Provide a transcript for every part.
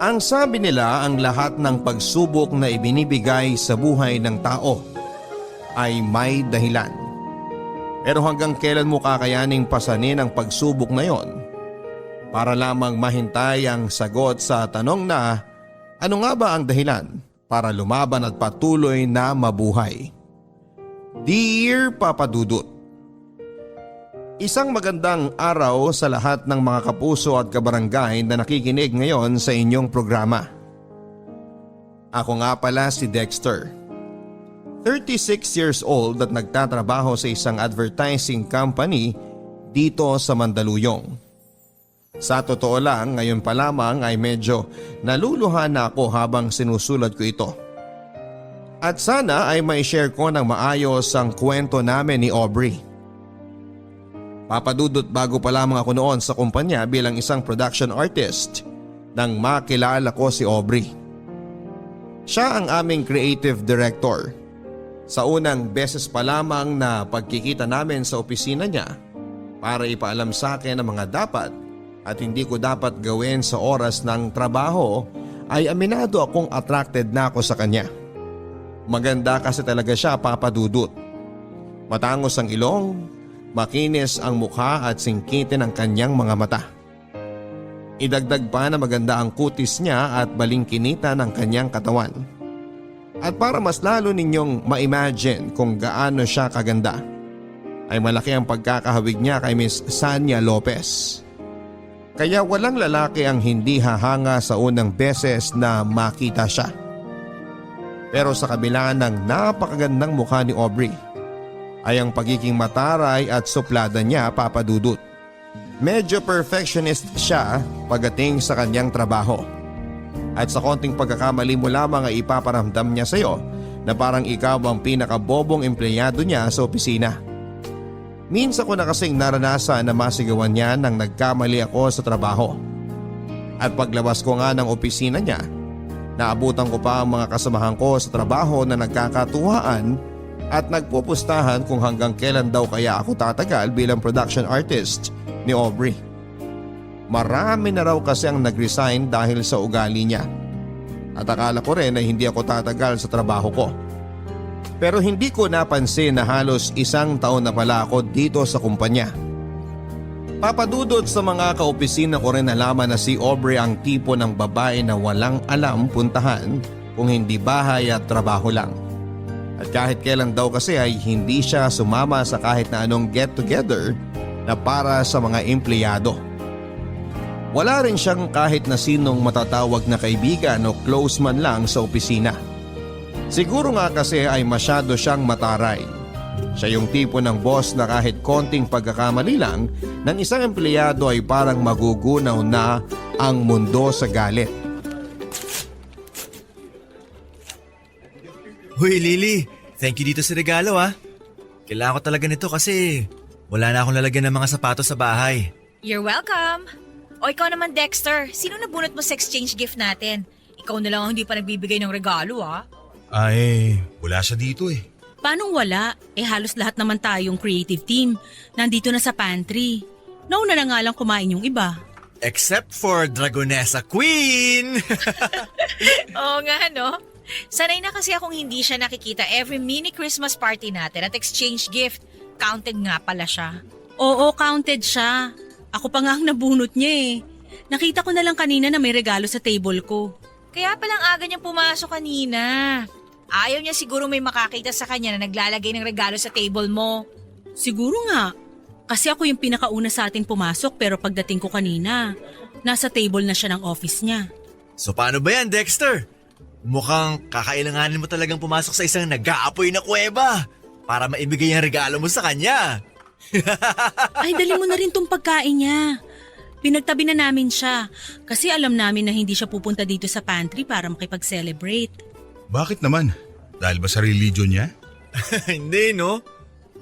Ang sabi nila, ang lahat ng pagsubok na ibinibigay sa buhay ng tao ay may dahilan. Pero hanggang kailan mo kakayaning pasanin ang pagsubok na yon para lamang mahintay ang sagot sa tanong na ano nga ba ang dahilan para lumaban at patuloy na mabuhay? Dear Papa Dudut, isang magandang araw sa lahat ng mga kapuso at kabarangay na nakikinig ngayon sa inyong programa. Ako nga pala si Dexter, 36 years old at nagtatrabaho sa isang advertising company dito sa Mandaluyong. Sa totoo lang, ngayon pa lamang ay medyo naluluha na ako habang sinusulat ko ito. At sana ay may share ko ng maayos ang kwento namin ni Aubrey. Papadudot, bago pa lamang ako noon sa kumpanya bilang isang production artist nang makilala ko si Aubrey. Siya ang aming creative director. Sa unang beses pa lamang na pagkikita namin sa opisina niya para ipaalam sa akin ang mga dapat at hindi ko dapat gawin sa oras ng trabaho, ay aminado akong attracted na ako sa kanya. Maganda kasi talaga siya, Papadudot. Matangos ang ilong, makinis ang mukha at singkitin ang kanyang mga mata. Idagdag pa na maganda ang kutis niya at balingkinita ng kanyang katawan. At para mas lalo ninyong ma-imagine kung gaano siya kaganda, ay malaki ang pagkakahawig niya kay Miss Sanya Lopez. Kaya walang lalaki ang hindi hahanga sa unang beses na makita siya. Pero sa kabila ng napakagandang mukha ni Aubrey, ay ang pagiging mataray at suplada niya, Papadudut. Medyo perfectionist siya pagdating sa kanyang trabaho. At sa konting pagkakamali mo lamang ay ipaparamdam niya sa iyo na parang ikaw ang pinakabobong empleyado niya sa opisina. Minsan ko na kasing naranasan na masigawan niya nang nagkamali ako sa trabaho. At paglabas ko nga ng opisina niya, naabutan ko pa ang mga kasamahan ko sa trabaho na nagkakatuwaan at nagpupustahan kung hanggang kailan daw kaya ako tatagal bilang production artist ni Aubrey. Marami na raw kasi ang nag-resign dahil sa ugali niya. At akala ko rin na hindi ako tatagal sa trabaho ko. Pero hindi ko napansin na halos 1 taon na pala ako dito sa kumpanya. Papadudot, sa mga kaopisina ko rin nalaman na si Aubrey ang tipo ng babae na walang alam puntahan kung hindi bahay at trabaho lang. At kahit kailan daw kasi ay hindi siya sumama sa kahit na anong get together na para sa mga empleyado. Wala rin siyang kahit na sinong matatawag na kaibigan o close man lang sa opisina. Siguro nga kasi ay masyado siyang mataray. Siya yung tipo ng boss na kahit konting pagkakamali lang ng isang empleyado ay parang magugunaw na ang mundo sa galit. Huy Lily, thank you dito sa regalo ha. Kailangan ko talaga nito kasi wala na akong lalagyan ng mga sapatos sa bahay. You're welcome! O ikaw naman Dexter, sino nabunot mo sa exchange gift natin? Ikaw na lang ang hindi pa nagbibigay ng regalo ha? Ay, wala siya dito eh. Paanong wala? Halos lahat naman tayong creative team. Nandito na sa pantry. Nauna na nga lang kumain yung iba. Except for Dragonessa Queen! Oo nga no? Sanay na kasi akong hindi siya nakikita every mini Christmas party natin at exchange gift. Counted nga pala siya. Oo, counted siya. Ako pa nga ang nabunot niya eh. Nakita ko na lang kanina na may regalo sa table ko. Kaya palang aga niyang pumasok kanina. Ayaw niya siguro may makakita sa kanya na naglalagay ng regalo sa table mo. Siguro nga. Kasi ako yung pinakauna sa atin pumasok pero pagdating ko kanina, nasa table na siya ng office niya. So paano ba yan, Dexter? Mukhang kakailanganin mo talagang pumasok sa isang nag-aapoy na kuweba para maibigay ang regalo mo sa kanya. Ay, dali mo na rin tong pagkain niya. Pinagtabi na namin siya kasi alam namin na hindi siya pupunta dito sa pantry para makipag-celebrate. Bakit naman? Dahil ba sa religion niya? Hindi no?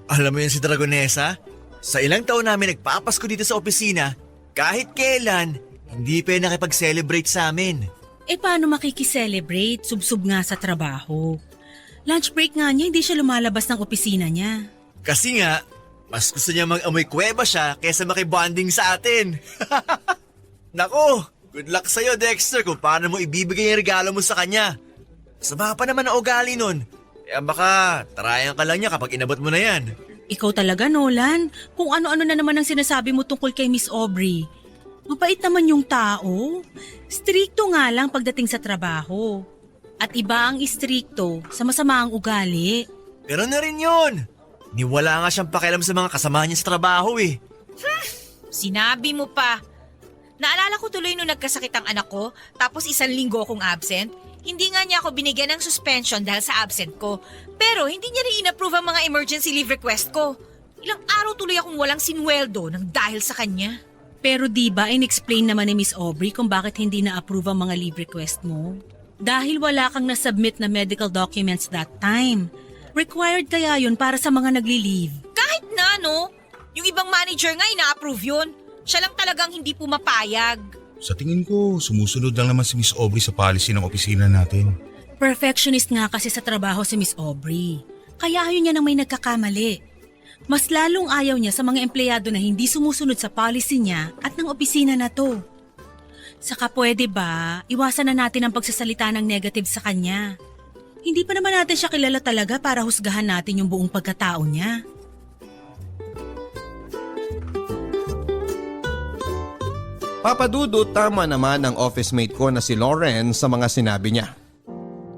Alam mo yan si Dragonessa? Sa ilang taon namin nagpapasko dito sa opisina, kahit kailan, hindi pa nakipag-celebrate sa amin. Paano makikiselebrate? Subsub nga sa trabaho. Lunch break nga niya, hindi siya lumalabas ng opisina niya. Kasi nga, mas gusto niya mag-amoy kuweba siya kaysa makibonding sa atin. Nako, Good luck sa'yo, Dexter, kung paano mo ibibigay yung regalo mo sa kanya. Sama pa naman ang ugali nun. Kaya baka tarayan ka lang niya kapag inabot mo na yan. Ikaw talaga, Nolan. Kung ano-ano na naman ang sinasabi mo tungkol kay Miss Aubrey. Mabait naman yung tao. Strikto nga lang pagdating sa trabaho. At iba ang istrikto sa masamaang ugali. Pero na rin yun. Niwala nga siyang pakialam sa mga kasama niya sa trabaho eh. Sinabi mo pa. Naalala ko tuloy nung nagkasakit ang anak ko, tapos 1 linggo akong absent. Hindi nga niya ako binigyan ng suspension dahil sa absent ko. Pero hindi niya rin in-approve ang mga emergency leave request ko. Ilang araw tuloy akong walang sinweldo nang dahil sa kanya. Pero diba in-explain naman ni Miss Aubrey kung bakit hindi na-approve ang mga leave request mo? Dahil wala kang nasubmit na medical documents that time. Required kaya yun para sa mga nagli-leave. Kahit na, no? Yung ibang manager nga ina-approve yun. Siya lang talagang hindi pumapayag. Sa tingin ko, sumusunod lang naman si Miss Aubrey sa policy ng opisina natin. Perfectionist nga kasi sa trabaho si Miss Aubrey. Kaya ayaw niya nang may nagkakamali. Mas lalong ayaw niya sa mga empleyado na hindi sumusunod sa policy niya at ng opisina na to. Saka pwede ba, iwasan na natin ang pagsasalita ng negative sa kanya. Hindi pa naman natin siya kilala talaga para husgahan natin yung buong pagkatao niya. Papadudot, tama naman ang office mate ko na si Lauren sa mga sinabi niya.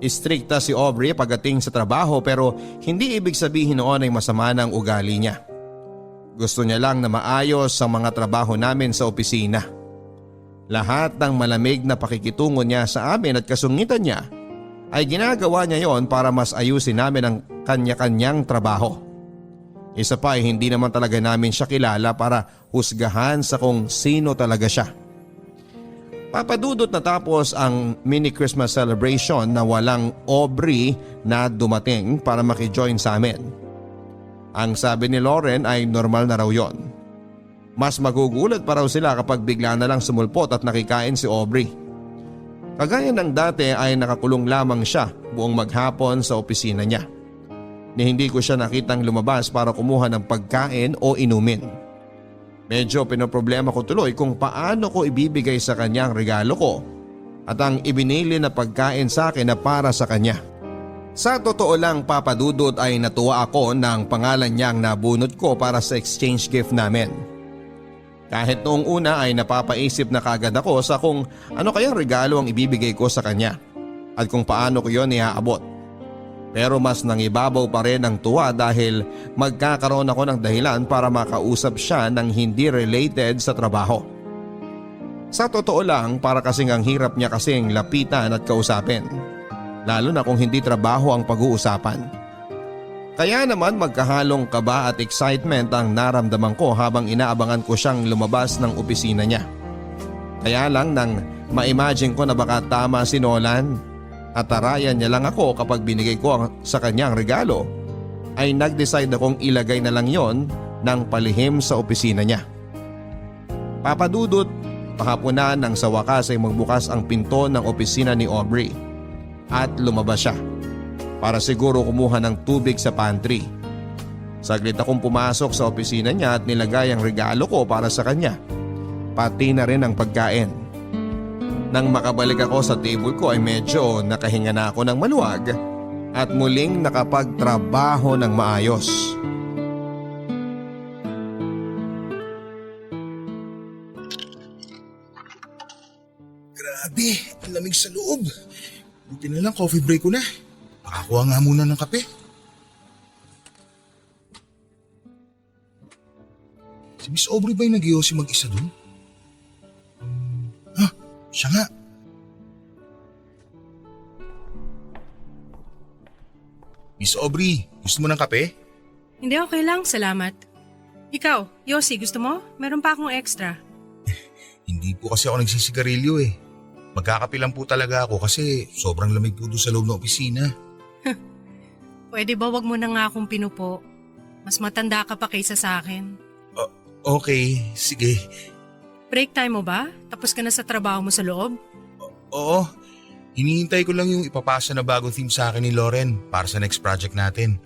Istrikta si Aubrey pagdating sa trabaho pero hindi ibig sabihin noon ay masama ng ugali niya. Gusto niya lang na maayos ang mga trabaho namin sa opisina. Lahat ng malamig na pakikitungo niya sa amin at kasungitan niya ay ginagawa niya yon para mas ayusin namin ang kanya-kanyang trabaho. Isa pa ay hindi naman talaga namin siya kilala para husgahan sa kung sino talaga siya. Papadudot na tapos ang mini Christmas celebration na walang Aubrey na dumating para makijoin sa amin. Ang sabi ni Lauren ay normal na raw yon. Mas magugulat pa raw sila kapag bigla na lang sumulpot at nakikain si Aubrey. Kagaya ng dati ay nakakulong lamang siya buong maghapon sa opisina niya. Ni hindi ko siya nakitang lumabas para kumuha ng pagkain o inumin. Medyo pinoproblema ko tuloy kung paano ko ibibigay sa kanya ang regalo ko at ang ibinili na pagkain sa akin na para sa kanya. Sa totoo lang, Papadudot, ay natuwa ako ng pangalan niyang nabunot ko para sa exchange gift namin. Kahit noong una ay napapaisip na kagad ako sa kung ano kayang regalo ang ibibigay ko sa kanya at kung paano ko yon iaabot. Pero mas nangibabaw pa rin ang tuwa dahil magkakaroon ako ng dahilan para makausap siya ng hindi related sa trabaho. Sa totoo lang, para kasing ang hirap niya kasing lapitan at kausapin. Lalo na kung hindi trabaho ang pag-uusapan. Kaya naman magkahalong kaba at excitement ang naramdaman ko habang inaabangan ko siyang lumabas ng opisina niya. Kaya lang nang ma-imagine ko na baka tama si Nolan at tarayan niya lang ako kapag binigay ko sa kanyang regalo, ay nag-decide akong ilagay na lang yon ng palihim sa opisina niya. Papadudot, pahapunan nang sa wakas ay magbukas ang pinto ng opisina ni Aubrey at lumabas siya para siguro kumuha ng tubig sa pantry. Saglit akong pumasok sa opisina niya at nilagay ang regalo ko para sa kanya, pati na rin ang pagkain. Nang makabalik ako sa table ko ay medyo nakahinga na ako ng maluwag at muling nakapagtrabaho ng maayos. Grabe, ang lamig sa loob. Buti na lang coffee break ko na. Makakuha nga muna ng kape. Si Miss Aubrey ba yung nag-iossi mag-isa dun? Siya nga. Miss Aubrey, gusto mo ng kape? Hindi, okay lang. Salamat. Ikaw, Yossi, gusto mo? Meron pa akong extra. Hindi po kasi ako nagsisigarilyo eh. Magkakape lang po talaga ako kasi sobrang lamig po doon sa loob ng opisina. Pwede ba wag mo na nga akong pinupo? Mas matanda ka pa kaysa sa akin. Okay, sige. Break time mo ba? Tapos ka na sa trabaho mo sa loob? Oo, hinihintay ko lang yung ipapasa na bagong theme sa akin ni Lauren para sa next project natin.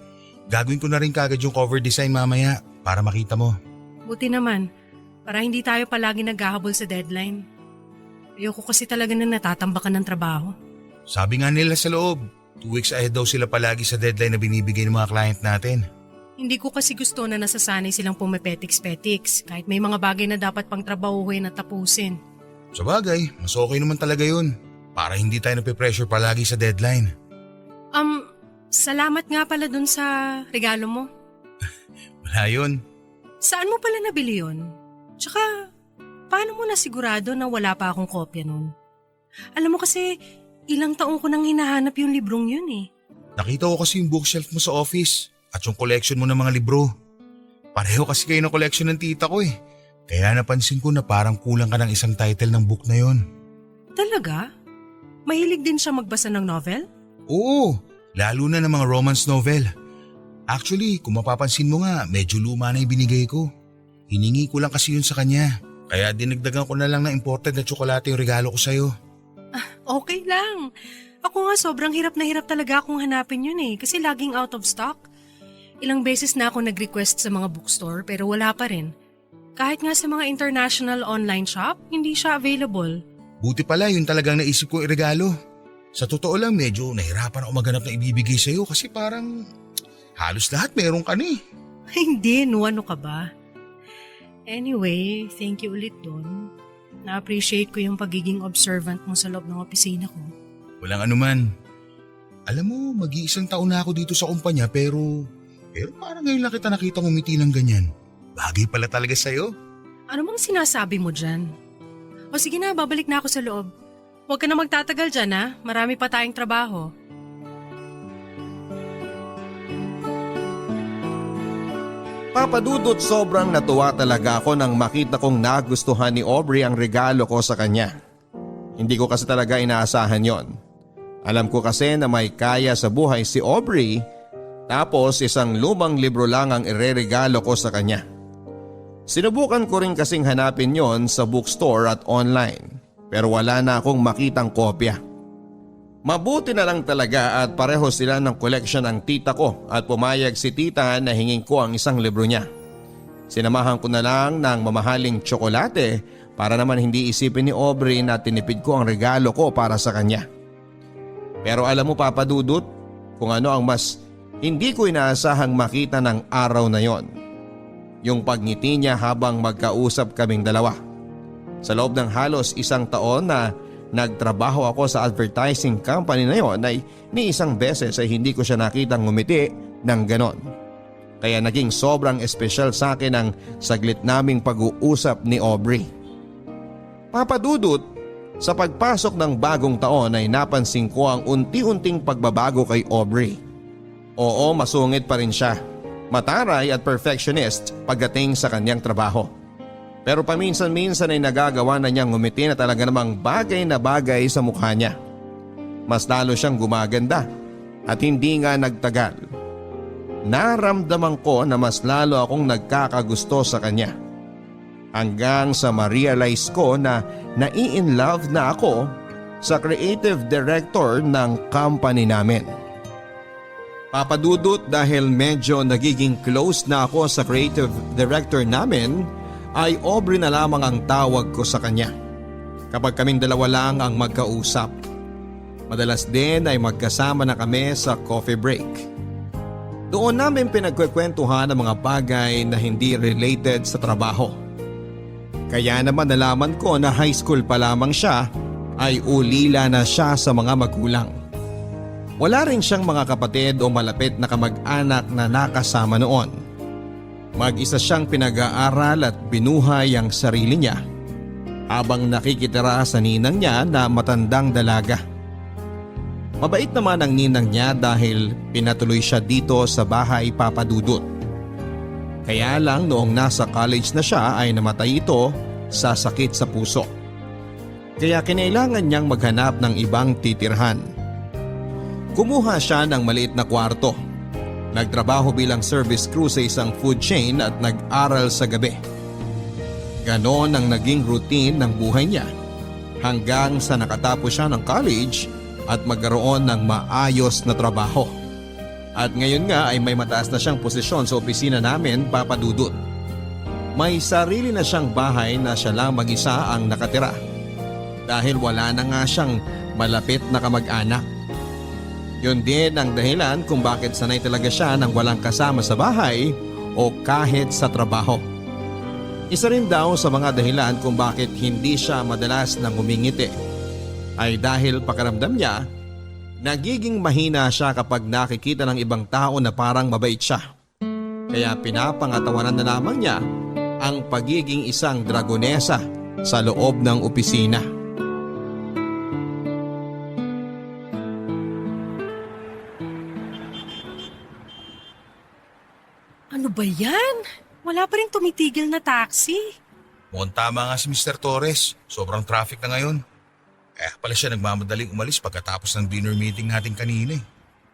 Gagawin ko na rin kagad yung cover design mamaya para makita mo. Buti naman, para hindi tayo palagi naghahabol sa deadline. Ayoko kasi talaga na natatambakan ng trabaho. Sabi nga nila sa loob, 2 weeks ahead daw sila palagi sa deadline na binibigay ng mga client natin. Hindi ko kasi gusto na nasasanay silang pumipetiks-petiks kahit may mga bagay na dapat pang trabahuhin at tapusin. Sa bagay, mas okay naman talaga yun. Para hindi tayo nape-pressure palagi sa deadline. Salamat nga pala dun sa regalo mo. Wala yun. Saan mo pala nabili yun? Tsaka, paano mo nasigurado na wala pa akong kopya nun? Alam mo kasi, ilang taong ko nang hinahanap yung librong yun eh. Nakita ko kasi yung bookshelf mo sa office at yung collection mo ng mga libro. Pareho kasi kayo ng collection ng tita ko eh. Kaya napansin ko na parang kulang ka ng isang title ng book na yon. Talaga? Mahilig din siya magbasa ng novel? Oo, lalo na ng mga romance novel. Actually, kung mapapansin mo nga, medyo luma na yung binigay ko. Hiningi ko lang kasi yun sa kanya. Kaya dinagdagan ko na lang ng imported na tsokolate yung regalo ko sa'yo. Okay lang. Ako nga sobrang hirap na hirap talaga akong hanapin yun eh kasi laging out of stock. Ilang beses na ako nag-request sa mga bookstore pero wala pa rin. Kahit nga sa mga international online shop, hindi siya available. Buti pala yun talagang naisip ko iregalo. Sa totoo lang medyo nahirapan ako maghanap na ibibigay sa'yo kasi parang halos lahat meron ka na eh. Hindi, no, ano ka ba? Anyway, thank you ulit dun. Na-appreciate ko yung pagiging observant mo sa loob ng opisina ko. Walang anuman. Alam mo, mag-iisang taon na ako dito sa kumpanya pero parang ngayon lang kita nakita ngumiti ng ganyan. Bagay pala talaga sa'yo. Ano bang sinasabi mo dyan? O sige na, babalik na ako sa loob. Huwag ka na magtatagal dyan ha, marami pa tayong trabaho. Papadudot, sobrang natuwa talaga ako nang makita kong nagustuhan ni Aubrey ang regalo ko sa kanya. Hindi ko kasi talaga inaasahan yon. Alam ko kasi na may kaya sa buhay si Aubrey, tapos isang lumang libro lang ang ireregalo ko sa kanya. Sinubukan ko rin kasing hanapin yon sa bookstore at online, pero wala na akong makitang kopya. Mabuti na lang talaga at pareho sila ng collection ng tita ko at pumayag si tita na hingin ko ang isang libro niya. Sinamahan ko na lang ng mamahaling tsokolate para naman hindi isipin ni Aubrey na tinipid ko ang regalo ko para sa kanya. Pero alam mo, Papa Dudut, kung ano ang mas hindi ko inaasahang makita ng araw na yon. Yung pagngiti niya habang magkausap kaming dalawa. Sa loob ng halos isang taon na nagtrabaho ako sa advertising company na yon ay ni isang beses ay hindi ko siya nakitang ngumiti ng ganon. Kaya naging sobrang espesyal sa akin ang saglit naming pag-uusap ni Aubrey. Papa Dudut, sa pagpasok ng bagong taon ay napansin ko ang unti-unting pagbabago kay Aubrey. Oo, masungit pa rin siya. Mataray at perfectionist pagdating sa kanyang trabaho. Pero paminsan-minsan ay nagagawa na niyang ngumiti na talaga namang bagay na bagay sa mukha niya. Mas lalo siyang gumaganda at hindi nga nagtagal. Naramdaman ko na mas lalo akong nagkakagusto sa kanya. Hanggang sa ma-realize ko na nai-inlove na ako sa creative director ng company namin. Papadudot, dahil medyo nagiging close na ako sa creative director namin, ay Aubrey na lamang ang tawag ko sa kanya kapag kaming dalawa lang ang magkausap. Madalas din ay magkasama na kami sa coffee break. Doon namin pinagkukwentuhan ang mga bagay na hindi related sa trabaho. Kaya naman nalaman ko na high school pa lamang siya ay ulila na siya sa mga magulang. Wala rin siyang mga kapatid o malapit na kamag-anak na nakasama noon. Mag-isa siyang pinag-aaral at binuhay ang sarili niya habang nakikitira sa ninang niya na matandang dalaga. Mabait naman ang ninang niya dahil pinatuloy siya dito sa bahay, Papa Dudut. Kaya lang noong nasa college na siya ay namatay ito sa sakit sa puso. Kaya kinailangan niyang maghanap ng ibang titirhan. Kumuha siya ng maliit na kwarto. Nagtrabaho bilang service crew sa isang food chain at nag-aral sa gabi. Ganon ang naging routine ng buhay niya hanggang sa nakatapos siya ng college at magkaroon ng maayos na trabaho. At ngayon nga ay may mataas na siyang posisyon sa opisina namin, Papa Dudut. May sarili na siyang bahay na siya lang mag-isa ang nakatira. dahil wala na nga siyang malapit na kamag-anak. Yun din ang dahilan kung bakit sanay talaga siya nang walang kasama sa bahay o kahit sa trabaho. Isa rin daw sa mga dahilan kung bakit hindi siya madalas nang ngumingiti ay dahil pakiramdam niya nagiging mahina siya kapag nakikita ng ibang tao na parang mabait siya. Kaya pinapangatawanan na lamang niya ang pagiging isang dragonesa sa loob ng opisina. Ano ba yan? Wala pa rin tumitigil na taxi. Mukhang tama nga si Mr. Torres. Sobrang traffic na ngayon. Kaya pala siya nagmamadaling umalis pagkatapos ng dinner meeting natin kanina eh.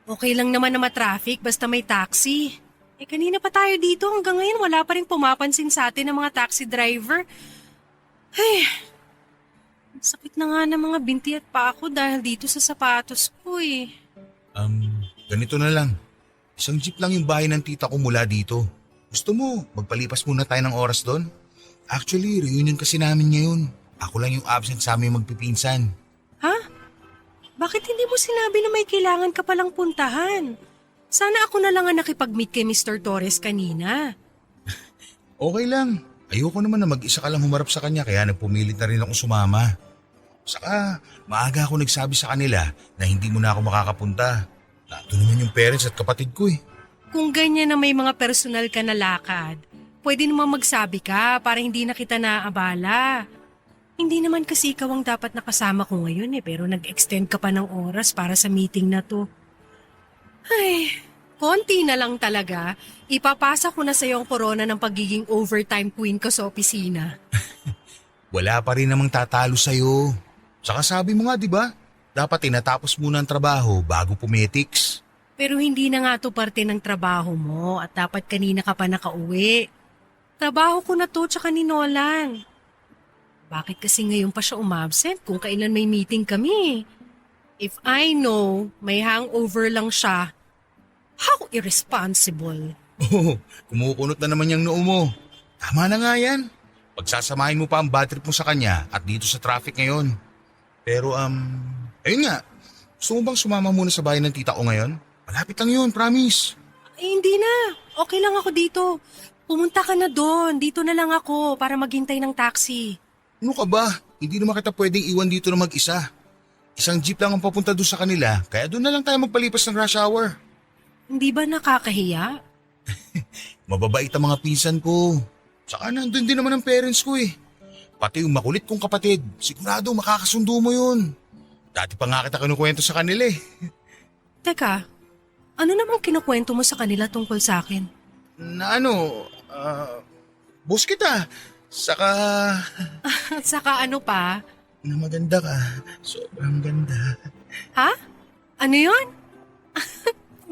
Okay lang naman na matraffic basta may taxi. Kanina pa tayo dito hanggang ngayon wala pa rin pumapansin sa atin ng mga taxi driver. Ay, sakit na nga ng mga binti at paa ko dahil dito sa sapatos ko eh. Ganito na lang. Isang jeep lang yung bahay ng tita ko mula dito. Gusto mo, magpalipas muna tayo ng oras doon? Actually, reunion kasi namin ngayon. Ako lang yung absent sa aming magpipinsan. Ha? Bakit hindi mo sinabi na may kailangan ka palang puntahan? Sana ako na lang ang nakipag-meet kay Mr. Torres kanina. Okay lang. Ayoko naman na mag-isa ka lang humarap sa kanya kaya nagpumilit na rin ako sumama. Saka, maaga ako nagsabi sa kanila na hindi mo na ako makakapunta. Nandun naman yung parents at kapatid ko eh. Kung ganyan na may mga personal ka na lakad, pwede naman magsabi ka para hindi na kita naabala. Hindi naman kasi ikaw ang dapat nakasama ko ngayon pero nag-extend ka pa ng oras para sa meeting na to. Ay, konti na lang talaga. Ipapasa ko na sa iyo ang korona ng pagiging overtime queen ko sa opisina. Wala pa rin namang tatalo sa'yo. Saka sabi mo nga, di ba? Dapat tinatapos muna ang trabaho bago pumetiks. Pero hindi na nga to parte ng trabaho mo at dapat kanina ka pa nakauwi. Trabaho ko na to tsaka ni Nolan. Bakit kasi ngayon pa siya umabsent kung kailan may meeting kami? If I know may hangover lang siya, how irresponsible. Oh, kumukunot na naman yung noo mo. Tama na nga yan. Pagsasamahin mo pa ang bad trip mo sa kanya at dito sa traffic ngayon. Pero ayun nga. Gusto mo bang sumama muna sa bahay ng tita ko ngayon? Malapit lang yun, promise. Hindi na. Okay lang ako dito. Pumunta ka na doon. Dito na lang ako para maghintay ng taxi. Ano ka ba? Hindi naman kita pwedeng iwan dito na mag-isa. Isang jeep lang ang papunta doon sa kanila, kaya doon na lang tayo magpalipas ng rush hour. Hindi ba nakakahiya? Mababait ang mga pinsan ko. Saka nandun din naman ang parents ko eh. Pati yung makulit kong kapatid, sigurado makakasundo mo yun. Dati pa nga kita kinukwento sa kanila eh. Teka, ano namang kinukwento mo sa kanila tungkol sa akin? Na boss kita. Saka, Saka ano pa? na maganda ka. Sobrang ganda. Ha? Ano yun?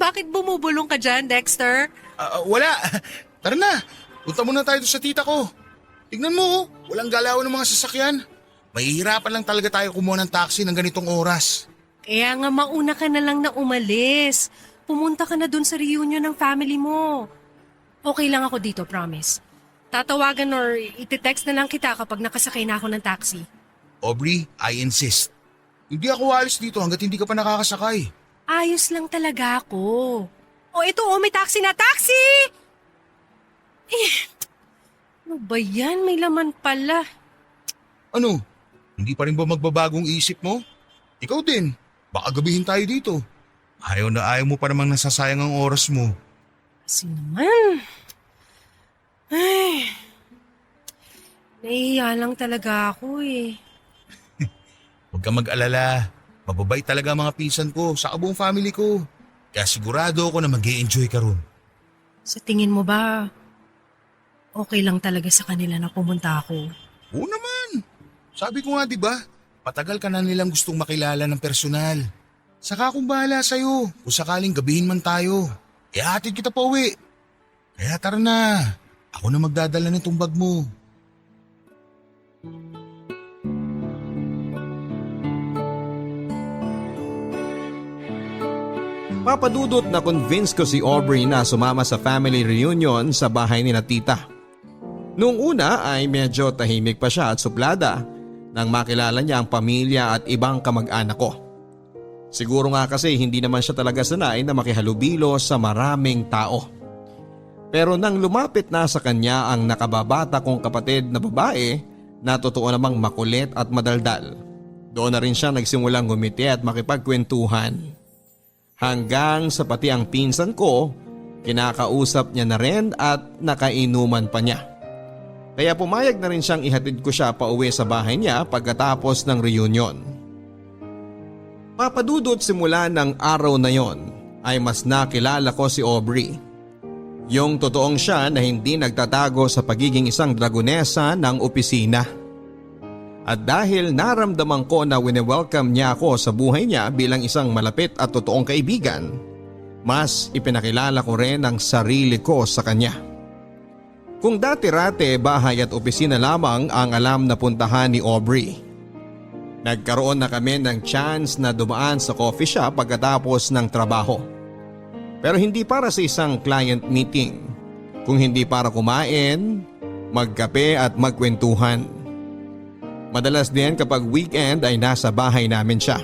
Bakit bumubulong ka dyan, Dexter? Wala. Tara na. Punta muna tayo sa tita ko. Tignan mo, walang galaw ng mga sasakyan. Mahihirapan lang talaga tayo kumuha ng taxi ng ganitong oras. Kaya nga mauna ka na lang na umalis. Pumunta ka na dun sa reunion ng family mo. Okay lang ako dito, promise. Tatawagan or iti-text na lang kita kapag nakasakay na ako ng taxi. Aubrey, I insist. Hindi ako alis dito hanggat hindi ka pa nakakasakay. Ayos lang talaga ako. Ito, may taxi na! Taxi! Ano ba yan? May laman pala. Ano? Hindi pa rin ba magbabagong isip mo? Ikaw din. Baka gabihin tayo dito. Ayaw na ayaw mo pa namang nasasayang ang oras mo. Kasi naman. Ay. Nahihiya lang talaga ako eh. Huwag kang mag-alala. Mababait talaga ang mga pinsan ko sa buong family ko. Kaya sigurado ako na mag-i-enjoy ka ron. Sa tingin mo ba, okay lang talaga sa kanila na pumunta ako? Oo naman. Sabi ko nga diba, patagal ka na nilang gustong makilala ng personal. Saka akong bahala sa'yo kung sakaling gabihin man tayo. Ihatid kita pa uwi. Kaya tara na. Ako na magdadala nitong bag mo. Papadudot na convince ko si Aubrey na sumama sa family reunion sa bahay ni na tita. Noong una ay medyo tahimik pa siya at suplada nang makilala niya ang pamilya at ibang kamag-anak ko. Siguro nga kasi hindi naman siya talaga sanay na makihalubilo sa maraming tao. Pero nang lumapit na sa kanya ang nakababata kong kapatid na babae na totoo namang makulit at madaldal, doon na rin siya nagsimulang ngumiti at makipagkwentuhan. Hanggang sa pati ang pinsan ko, kinakausap niya na rin at nakainuman pa niya. Kaya pumayag na rin siyang ihatid ko siya pauwi sa bahay niya pagkatapos ng reunion. Papadudot simula ng araw na yon ay mas nakilala ko si Aubrey. Yung totoong siya na hindi nagtatago sa pagiging isang dragonesa ng opisina. At dahil naramdaman ko na wini-welcome niya ako sa buhay niya bilang isang malapit at totoong kaibigan, mas ipinakilala ko rin ang sarili ko sa kanya. Kung dati-rate bahay at opisina lamang ang alam na puntahan ni Aubrey, nagkaroon na kami ng chance na dumaan sa coffee shop pagkatapos ng trabaho. Pero hindi para sa isang client meeting, kung hindi para kumain, magkape at magkwentuhan. Madalas din kapag weekend ay nasa bahay namin siya.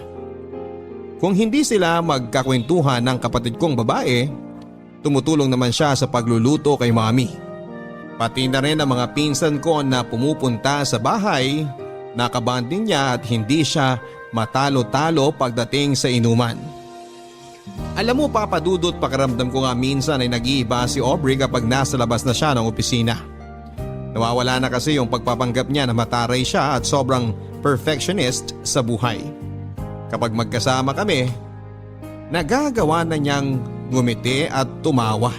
Kung hindi sila magkakwentuhan ng kapatid kong babae, tumutulong naman siya sa pagluluto kay mami. Pati na rin ang mga pinsan ko na pumupunta sa bahay, nakabanding niya at hindi siya matalo-talo pagdating sa inuman. Alam mo papadudot, pakiramdam ko nga minsan ay nag-iiba si Aubrey kapag nasa labas na siya ng opisina. Nawawala na kasi yung pagpapanggap niya na mataray siya at sobrang perfectionist sa buhay. Kapag magkasama kami, nagagawa na niyang ngumiti at tumawa.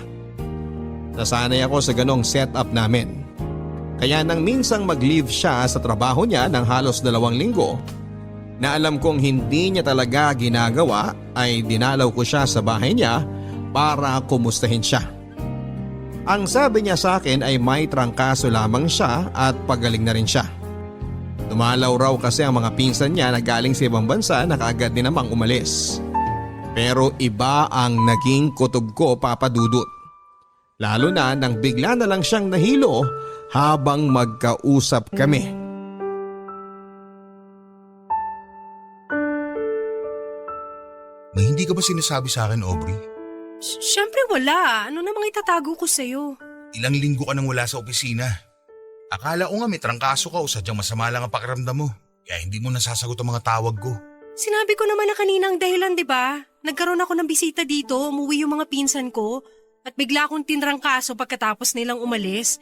Nasanay ako sa ganong setup namin. Kaya nang minsang mag-leave siya sa trabaho niya ng halos 2 linggo, na alam kong hindi niya talaga ginagawa, ay dinalaw ko siya sa bahay niya para kumustahin siya. Ang sabi niya sa akin ay may trangkaso lamang siya at pagaling na rin siya. Dumalaw raw kasi ang mga pinsan niya na galing sa ibang bansa na kaagad din namang umalis. Pero iba ang naging kutob ko, papadudot. Lalo na nang bigla na lang siyang nahilo habang magkausap kami. May hindi ka ba sinasabi sa akin, Aubrey? Siyempre wala. Ano namang itatago ko sa'yo? Ilang linggo ka nang wala sa opisina. Akala ko nga may trangkaso ka o sadyang masama lang ang pakiramdam mo. Kaya hindi mo nasasagot ang mga tawag ko. Sinabi ko naman na kanina ang dahilan, di ba? Nagkaroon ako ng bisita dito, umuwi yung mga pinsan ko, at bigla akong tinrangkaso pagkatapos nilang umalis.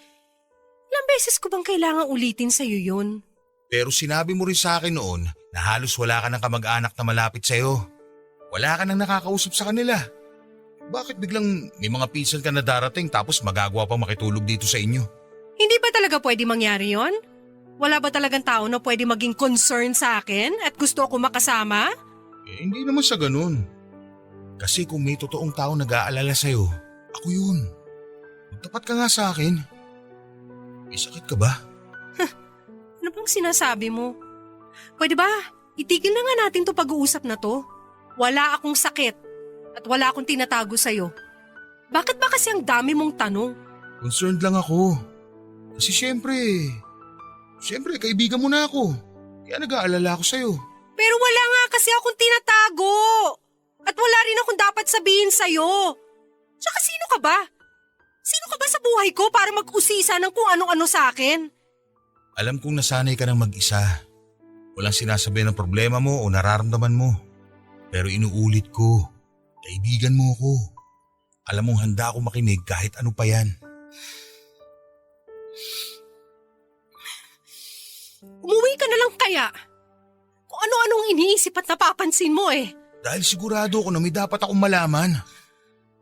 Ilang beses ko bang kailangan ulitin sa'yo yun? Pero sinabi mo rin sa akin noon na halos wala ka ng kamag-anak na malapit sa'yo. Wala ka nang nakakausap sa kanila. Bakit biglang may mga pinsan ka na darating tapos magagawa pang makitulog dito sa inyo? Hindi ba talaga pwede mangyari yon? Wala ba talagang tao na pwede maging concern sa akin at gusto ako makasama? Hindi naman sa ganun. Kasi kung may totoong tao nag-aalala sa'yo, ako yun. Magtapat ka nga sa akin. May sakit ka ba? Ano bang sinasabi mo? Pwede ba? Itigil na nga natin to pag-uusap na to. Wala akong sakit at wala akong tinatago sa'yo. Bakit ba kasi ang dami mong tanong? Concerned lang ako. Kasi syempre kaibigan mo na ako. Kaya nag-aalala ako sa'yo. Pero wala nga kasi akong tinatago. At wala rin akong dapat sabihin sa'yo. Tsaka sino ka ba? Sino ka ba sa buhay ko para mag-usisa ng kung ano-ano sa akin? Alam kong nasanay ka ng mag-isa. Walang sinasabi ng problema mo o nararamdaman mo. Pero inuulit ko, kaibigan mo ako. Alam mong handa ako makinig kahit ano pa yan. Umuwi ka na lang kaya. Kung ano-anong iniisip at napapansin mo eh. Dahil sigurado ako na may dapat akong malaman.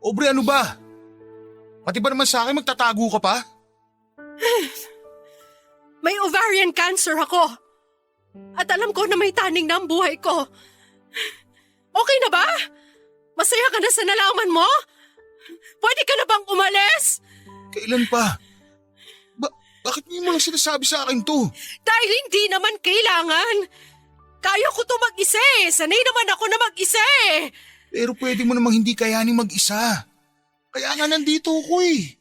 Aubrey, ano ba? Pati ba naman sa akin magtatago ka pa? May ovarian cancer ako. At alam ko na may taning na ang buhay ko. Okay na ba? Masaya ka na sa nalaman mo? Pwede ka na bang umalis? Kailan pa? Bakit mo lang sinasabi sa akin to? Dahil hindi naman kailangan. Kaya ko to mag-isa eh. Sanay naman ako na mag-isa eh. Pero pwede mo namang hindi kayanin mag-isa. Kaya nga nandito ako eh.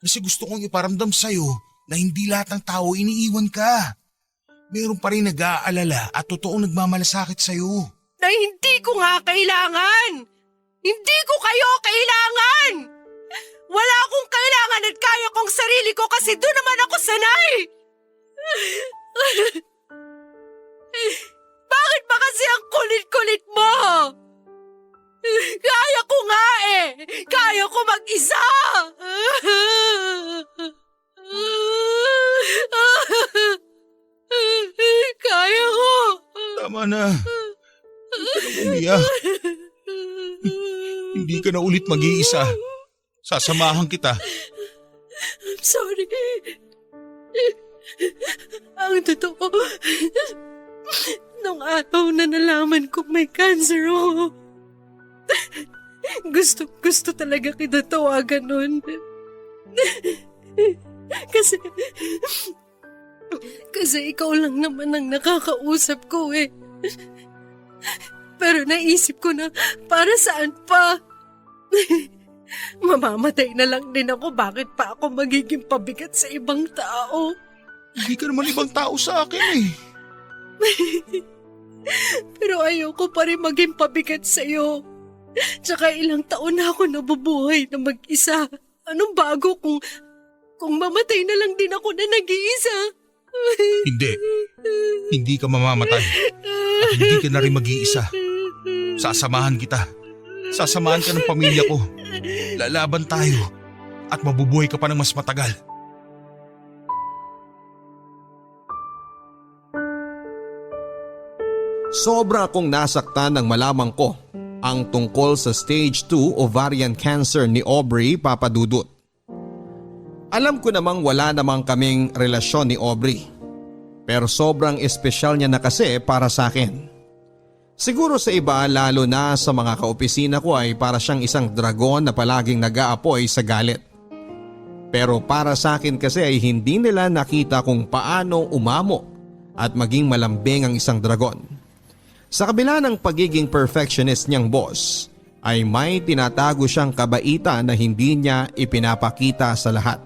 Kasi gusto kong iparamdam sa'yo na hindi lahat ng tao iniiwan ka. meron pa rin nag-aalala at totoong nagmamalasakit sa'yo. Na hindi ko nga kailangan! Hindi ko kayo kailangan! Wala akong kailangan at kaya kong sarili ko kasi doon naman ako sanay! Bakit ba kasi ang kulit-kulit mo? Kaya ko nga eh! Kaya ko mag-isa! Kaya ko! Tama na. Huwag ka nang umiyak. Hindi ka na ulit mag-iisa. Sasamahan kita. I'm sorry. Ang totoo, nung araw na nalaman kong may cancer ako, gusto talaga kita tawagan nun. Kasi ikaw lang naman ang nakakausap ko eh. Pero naisip ko na para saan pa? Mamamatay na lang din ako, bakit pa ako magiging pabigat sa ibang tao? Hindi ka naman ibang tao sa akin eh. Pero ayoko pa rin maging pabigat sa'yo. Tsaka ilang taon na ako nabubuhay na mag-isa. Anong bago kung mamatay na lang din ako na nag-iisa? Hindi. Hindi ka mamamatay. At hindi ka na rin mag-iisa. Sasamahan kita. Sasamahan ka ng pamilya ko. Lalaban tayo. At mabubuhay ka pa ng mas matagal. Sobra akong nasaktan nang malaman ko ang tungkol sa stage 2 ovarian cancer ni Aubrey Papadudut. Alam ko namang wala namang kaming relasyon ni Aubrey. Pero sobrang espesyal niya na kasi para sa akin. Siguro sa iba lalo na sa mga kaopisina ko ay para siyang isang dragon na palaging nag-aapoy sa galit. Pero para sa akin kasi ay hindi nila nakita kung paano umamo at maging malambing ang isang dragon. Sa kabila ng pagiging perfectionist niyang boss ay may tinatago siyang kabaitan na hindi niya ipinapakita sa lahat.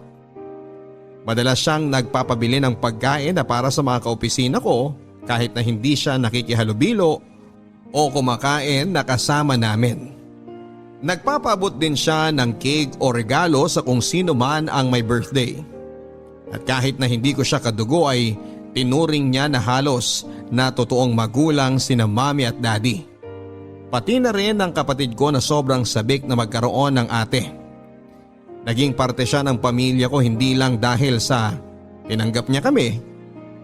Madalas siyang nagpapabili ng pagkain na para sa mga kaopisina ko kahit na hindi siya nakikihalubilo o kumakain na kasama namin. Nagpapaabot din siya ng cake o regalo sa kung sino man ang may birthday. At kahit na hindi ko siya kadugo ay tinuring niya na halos na totoong magulang sina mami at daddy. Pati na rin ang kapatid ko na sobrang sabik na magkaroon ng ate. Naging parte siya ng pamilya ko hindi lang dahil sa tinanggap niya kami,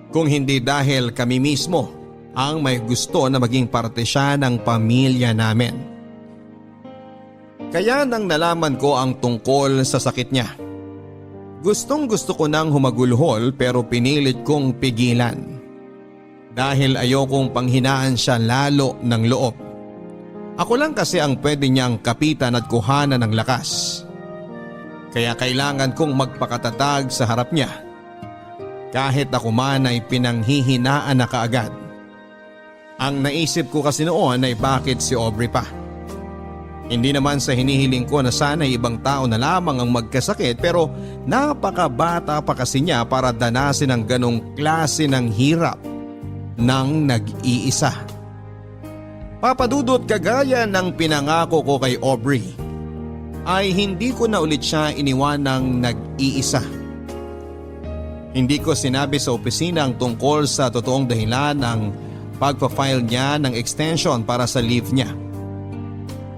kung hindi dahil kami mismo ang may gusto na maging parte siya ng pamilya namin. Kaya nang nalaman ko ang tungkol sa sakit niya, gustong gusto ko nang humagulhol pero pinilit kong pigilan. Dahil ayokong panghinaan siya lalo ng loob. Ako lang kasi ang pwede niyang kapitan at kuhanan ng lakas. Kaya kailangan kong magpakatatag sa harap niya. Kahit ako man ay pinanghihinaan na kaagad. Ang naisip ko kasi noon ay bakit si Aubrey pa. Hindi naman sa hinihiling ko na sana ibang tao na lamang ang magkasakit pero napakabata pa kasi niya para danasin ang ganong klase ng hirap ng nag-iisa. Papadudot kagaya ng pinangako ko kay Aubrey ay hindi ko na ulit siya iniwanang nag-iisa. Hindi ko sinabi sa opisina ang tungkol sa totoong dahilan ng pagpa-file niya ng extension para sa leave niya.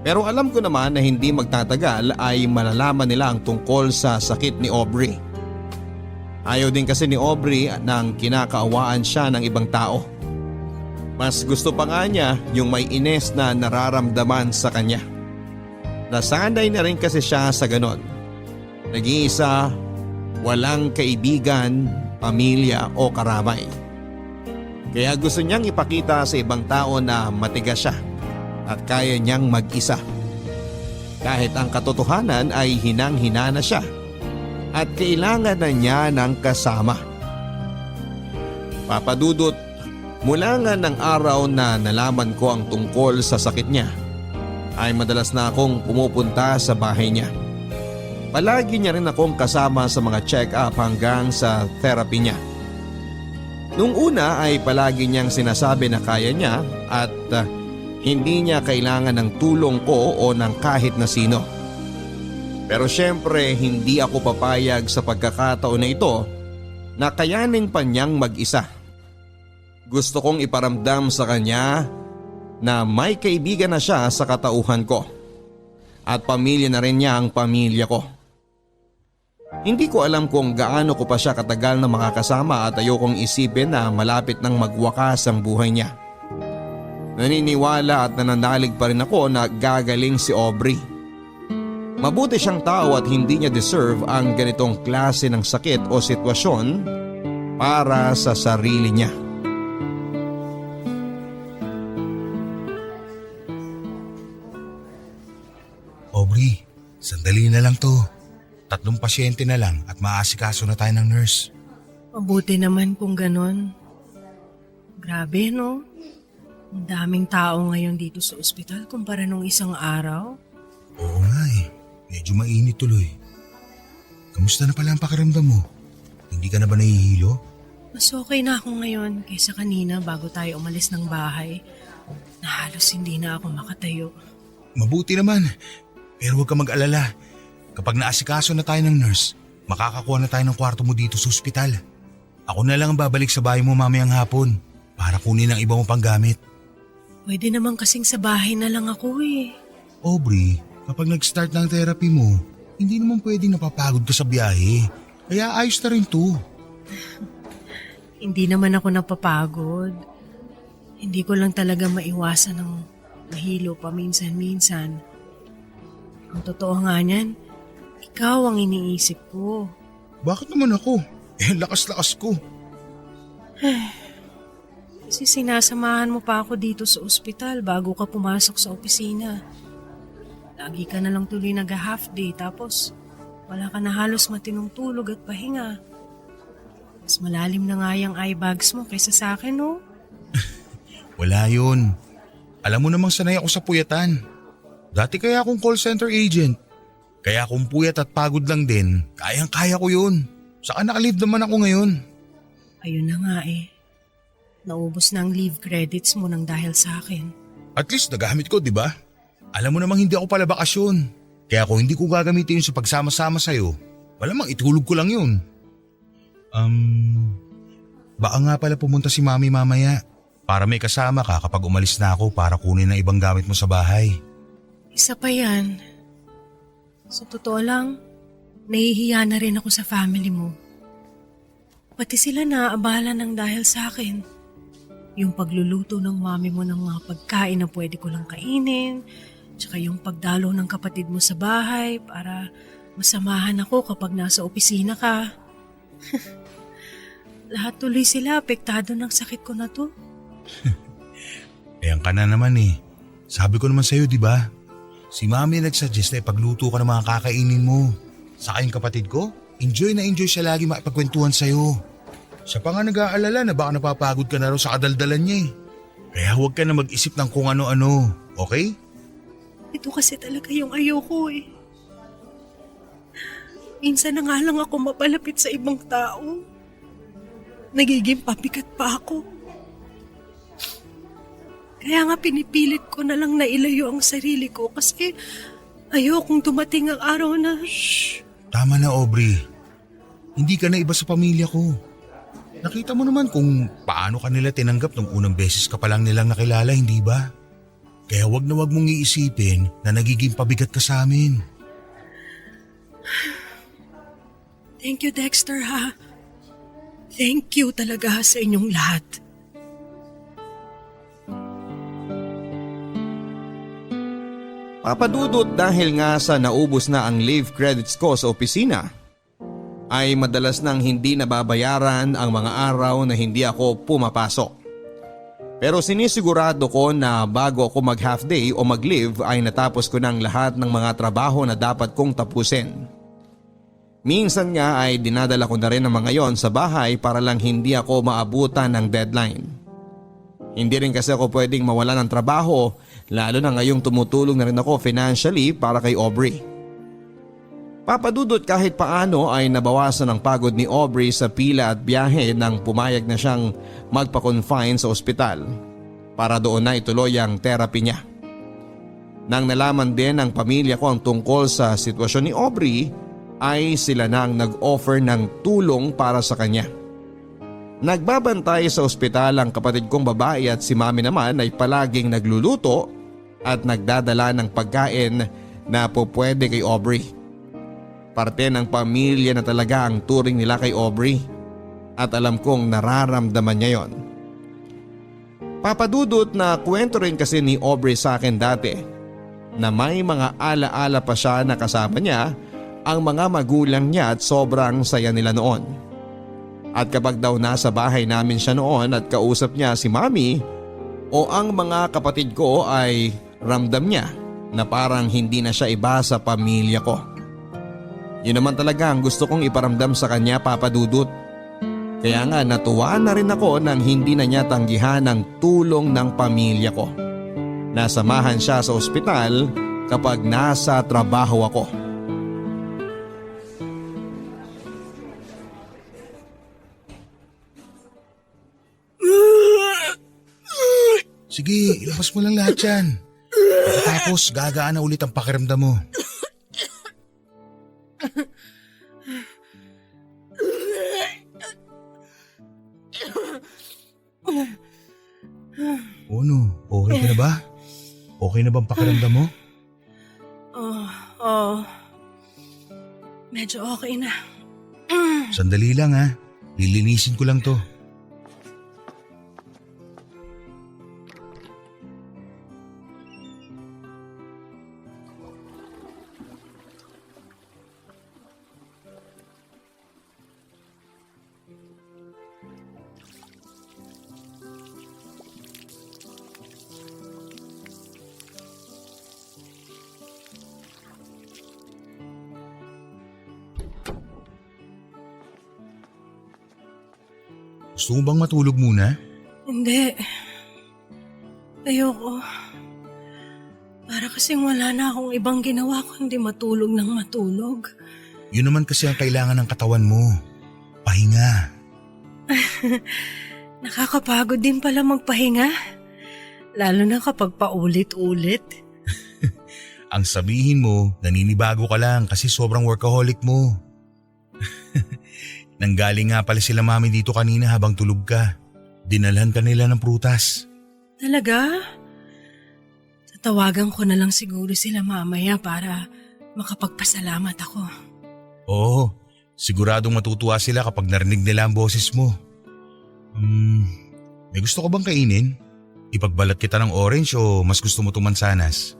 Pero alam ko naman na hindi magtatagal ay malalaman nila ang tungkol sa sakit ni Aubrey. Ayaw din kasi ni Aubrey nang kinakaawaan siya ng ibang tao. Mas gusto pa nga niya yung may ines na nararamdaman sa kanya. Nasanay na rin kasi siya sa ganon. Nag-iisa, walang kaibigan, pamilya o karamay. Kaya gusto niyang ipakita sa ibang tao na matigas siya at kaya niyang mag-isa. Kahit ang katotohanan ay hinang-hina na siya at kailangan na niya ng kasama. Papadudot, mula nga ng araw na nalaman ko ang tungkol sa sakit niya, ay madalas na akong pumupunta sa bahay niya. Palagi niya rin akong kasama sa mga check-up hanggang sa therapy niya. Nung una ay palagi niyang sinasabi na kaya niya at hindi niya kailangan ng tulong ko o ng kahit na sino. Pero syempre hindi ako papayag sa pagkakataon na ito na kayanin pa niyang mag-isa. Gusto kong iparamdam sa kanya na may kaibigan na siya sa katauhan ko at pamilya na rin niya ang pamilya ko. Hindi ko alam kung gaano ko pa siya katagal na makakasama at ayokong isipin na malapit nang magwakas ang buhay niya. Naniniwala at nananalig pa rin ako na gagaling si Aubrey. Mabuti siyang tao at hindi niya deserve ang ganitong klase ng sakit o sitwasyon para sa sarili niya. Aubrey, sandali na lang to. 3 pasyente na lang at maasikaso na tayo ng nurse. Mabuti naman kung ganon. Grabe, no? Ang daming tao ngayon dito sa ospital kumpara nung isang araw. Oo nga eh, medyo mainit tuloy. Kamusta na pala ang pakiramdam mo? Hindi ka na ba nahihilo? Mas okay na ako ngayon kaysa kanina bago tayo umalis ng bahay. Na halos hindi na ako makatayo. Mabuti naman, pero huwag ka mag-alala. Kapag naasikaso na tayo ng nurse, makakakuha na tayo ng kwarto mo dito sa ospital. Ako na lang ang babalik sa bahay mo mamayang hapon para kunin ang iba mo pang gamit. Pwede naman kasing sa bahay na lang ako eh. Aubrey, kapag nag-start na ang therapy mo, hindi naman pwedeng napapagod ka sa biyahe. Kaya ayos na rin to. Hindi naman ako napapagod. Hindi ko lang talaga maiwasan ng mahilo paminsan-minsan. Ang totoo nga niyan, ikaw ang iniisip ko. Bakit naman ako? Lakas-lakas ko. Kasi sinasamahan mo pa ako dito sa ospital bago ka pumasok sa opisina. Lagi ka na lang tuloy nag-half day tapos wala ka na halos matinong tulog at pahinga. Mas malalim na nga yung eye bags mo kaysa sa akin, no? Wala yun. Alam mo namang sanay ako sa puyatan. Dati kaya akong call center agent. Kaya kung puyat at pagod lang din, kayang-kaya ko yun. Saka nakalive naman ako ngayon. Ayun na nga eh. Naubos na ang leave credits mo nang dahil sa akin. At least nagamit ko, di ba? Alam mo namang hindi ako pala bakasyon. Kaya kung hindi ko gagamitin yun sa pagsama-sama sa'yo, malamang itulog ko lang yun. Baka nga pala pumunta si Mami mamaya para may kasama ka kapag umalis na ako para kunin ang ibang gamit mo sa bahay. Isa pa yan. Sa totoo lang, nahihiya na rin ako sa family mo. Pati sila naaabala ng dahil sa akin. Yung pagluluto ng mami mo ng mga pagkain na pwede ko lang kainin, tsaka yung pagdalo ng kapatid mo sa bahay para masamahan ako kapag nasa opisina ka. Lahat tuloy sila apektado ng sakit ko na to. Ayan ka na naman eh. Sabi ko naman sa'yo, di ba? Si Mami nagsuggest na ipagluto ka ng mga kakainin mo. Saka yung kapatid ko, enjoy na enjoy siya lagi makipagkwentuhan sa'yo. Siya pa nga nag-aalala na baka napapagod ka na raw sa kadaldalan niya eh. Kaya huwag ka na mag-isip ng kung ano-ano, okay? Ito kasi talaga yung ayoko eh. Minsan na nga lang ako mapalapit sa ibang tao. Nagiging pabigat pa ako. Kaya nga pinipilit ko na lang na ilayo ang sarili ko kasi ayokong dumating ang araw na... Shh! Tama na, Aubrey. Hindi ka na iba sa pamilya ko. Nakita mo naman kung paano ka nila tinanggap nung unang beses ka pa lang nilang nakilala, hindi ba? Kaya wag na wag mong iisipin na nagiging pabigat ka sa amin. Thank you, Dexter, ha? Thank you talaga sa inyong lahat. Papadudot dahil nga sa naubos na ang leave credits ko sa opisina, ay madalas nang hindi nababayaran ang mga araw na hindi ako pumapasok. Pero sinisigurado ko na bago ako mag half day o mag leave ay natapos ko ng lahat ng mga trabaho na dapat kong tapusin. Minsan nga ay dinadala ko na rin ang mga yon sa bahay para lang hindi ako maabutan ng deadline. Hindi rin kasi ako pwedeng mawala ng trabaho lalo na ngayong tumutulong na rin ako financially para kay Aubrey. Papadudot kahit paano ay nabawasan ang pagod ni Aubrey sa pila at biyahe nang pumayag na siyang magpa-confine sa ospital para doon na ituloy ang therapy niya. Nang nalaman din ng pamilya ko ang tungkol sa sitwasyon ni Aubrey ay sila nang nag-offer ng tulong para sa kanya. Nagbabantay sa ospital ang kapatid kong babae at si mami naman ay palaging nagluluto at nagdadala ng pagkain na pupwede kay Aubrey. Parte ng pamilya na talaga ang turing nila kay Aubrey at alam kong nararamdaman niya yon. Papadudot na kwento rin kasi ni Aubrey sa akin dati na may mga alaala pa siya na kasama niya ang mga magulang niya at sobrang saya nila noon. At kapag daw nasa bahay namin siya noon at kausap niya si mami o ang mga kapatid ko ay ramdam niya na parang hindi na siya iba sa pamilya ko. Yun naman talaga ang gusto kong iparamdam sa kanya, Papa Dudut. Kaya nga natuwa na rin ako nang hindi na niya tanggihan ang tulong ng pamilya ko. Nasamahan siya sa ospital kapag nasa trabaho ako. Sige, ilabas mo lang lahat yan. Pagkatapos gagaan na ulit ang pakiramdam mo. Ano? Okay ka na ba? Okay na bang pakiramdam mo? Medyo okay na. Sandali lang ha. Lilinisin ko lang to. Gusto mo bang matulog muna? Hindi. Ayoko. Para kasing wala na akong ibang ginawa kundi matulog ng matulog. Yun naman kasi ang kailangan ng katawan mo. Pahinga. Nakakapagod din pala magpahinga. Lalo na kapag paulit-ulit. Ang sabihin mo, naninibago ka lang kasi sobrang workaholic mo. Nanggaling nga pala sila mami dito kanina habang tulog ka. Dinalhan ka nila ng prutas. Talaga? Tatawagan ko na lang siguro sila mamaya para makapagpasalamat ako. Oo, siguradong matutuwa sila kapag narinig nila ang boses mo. May gusto ka bang kainin? Ipagbalat kita ng orange o mas gusto mo tumansanas?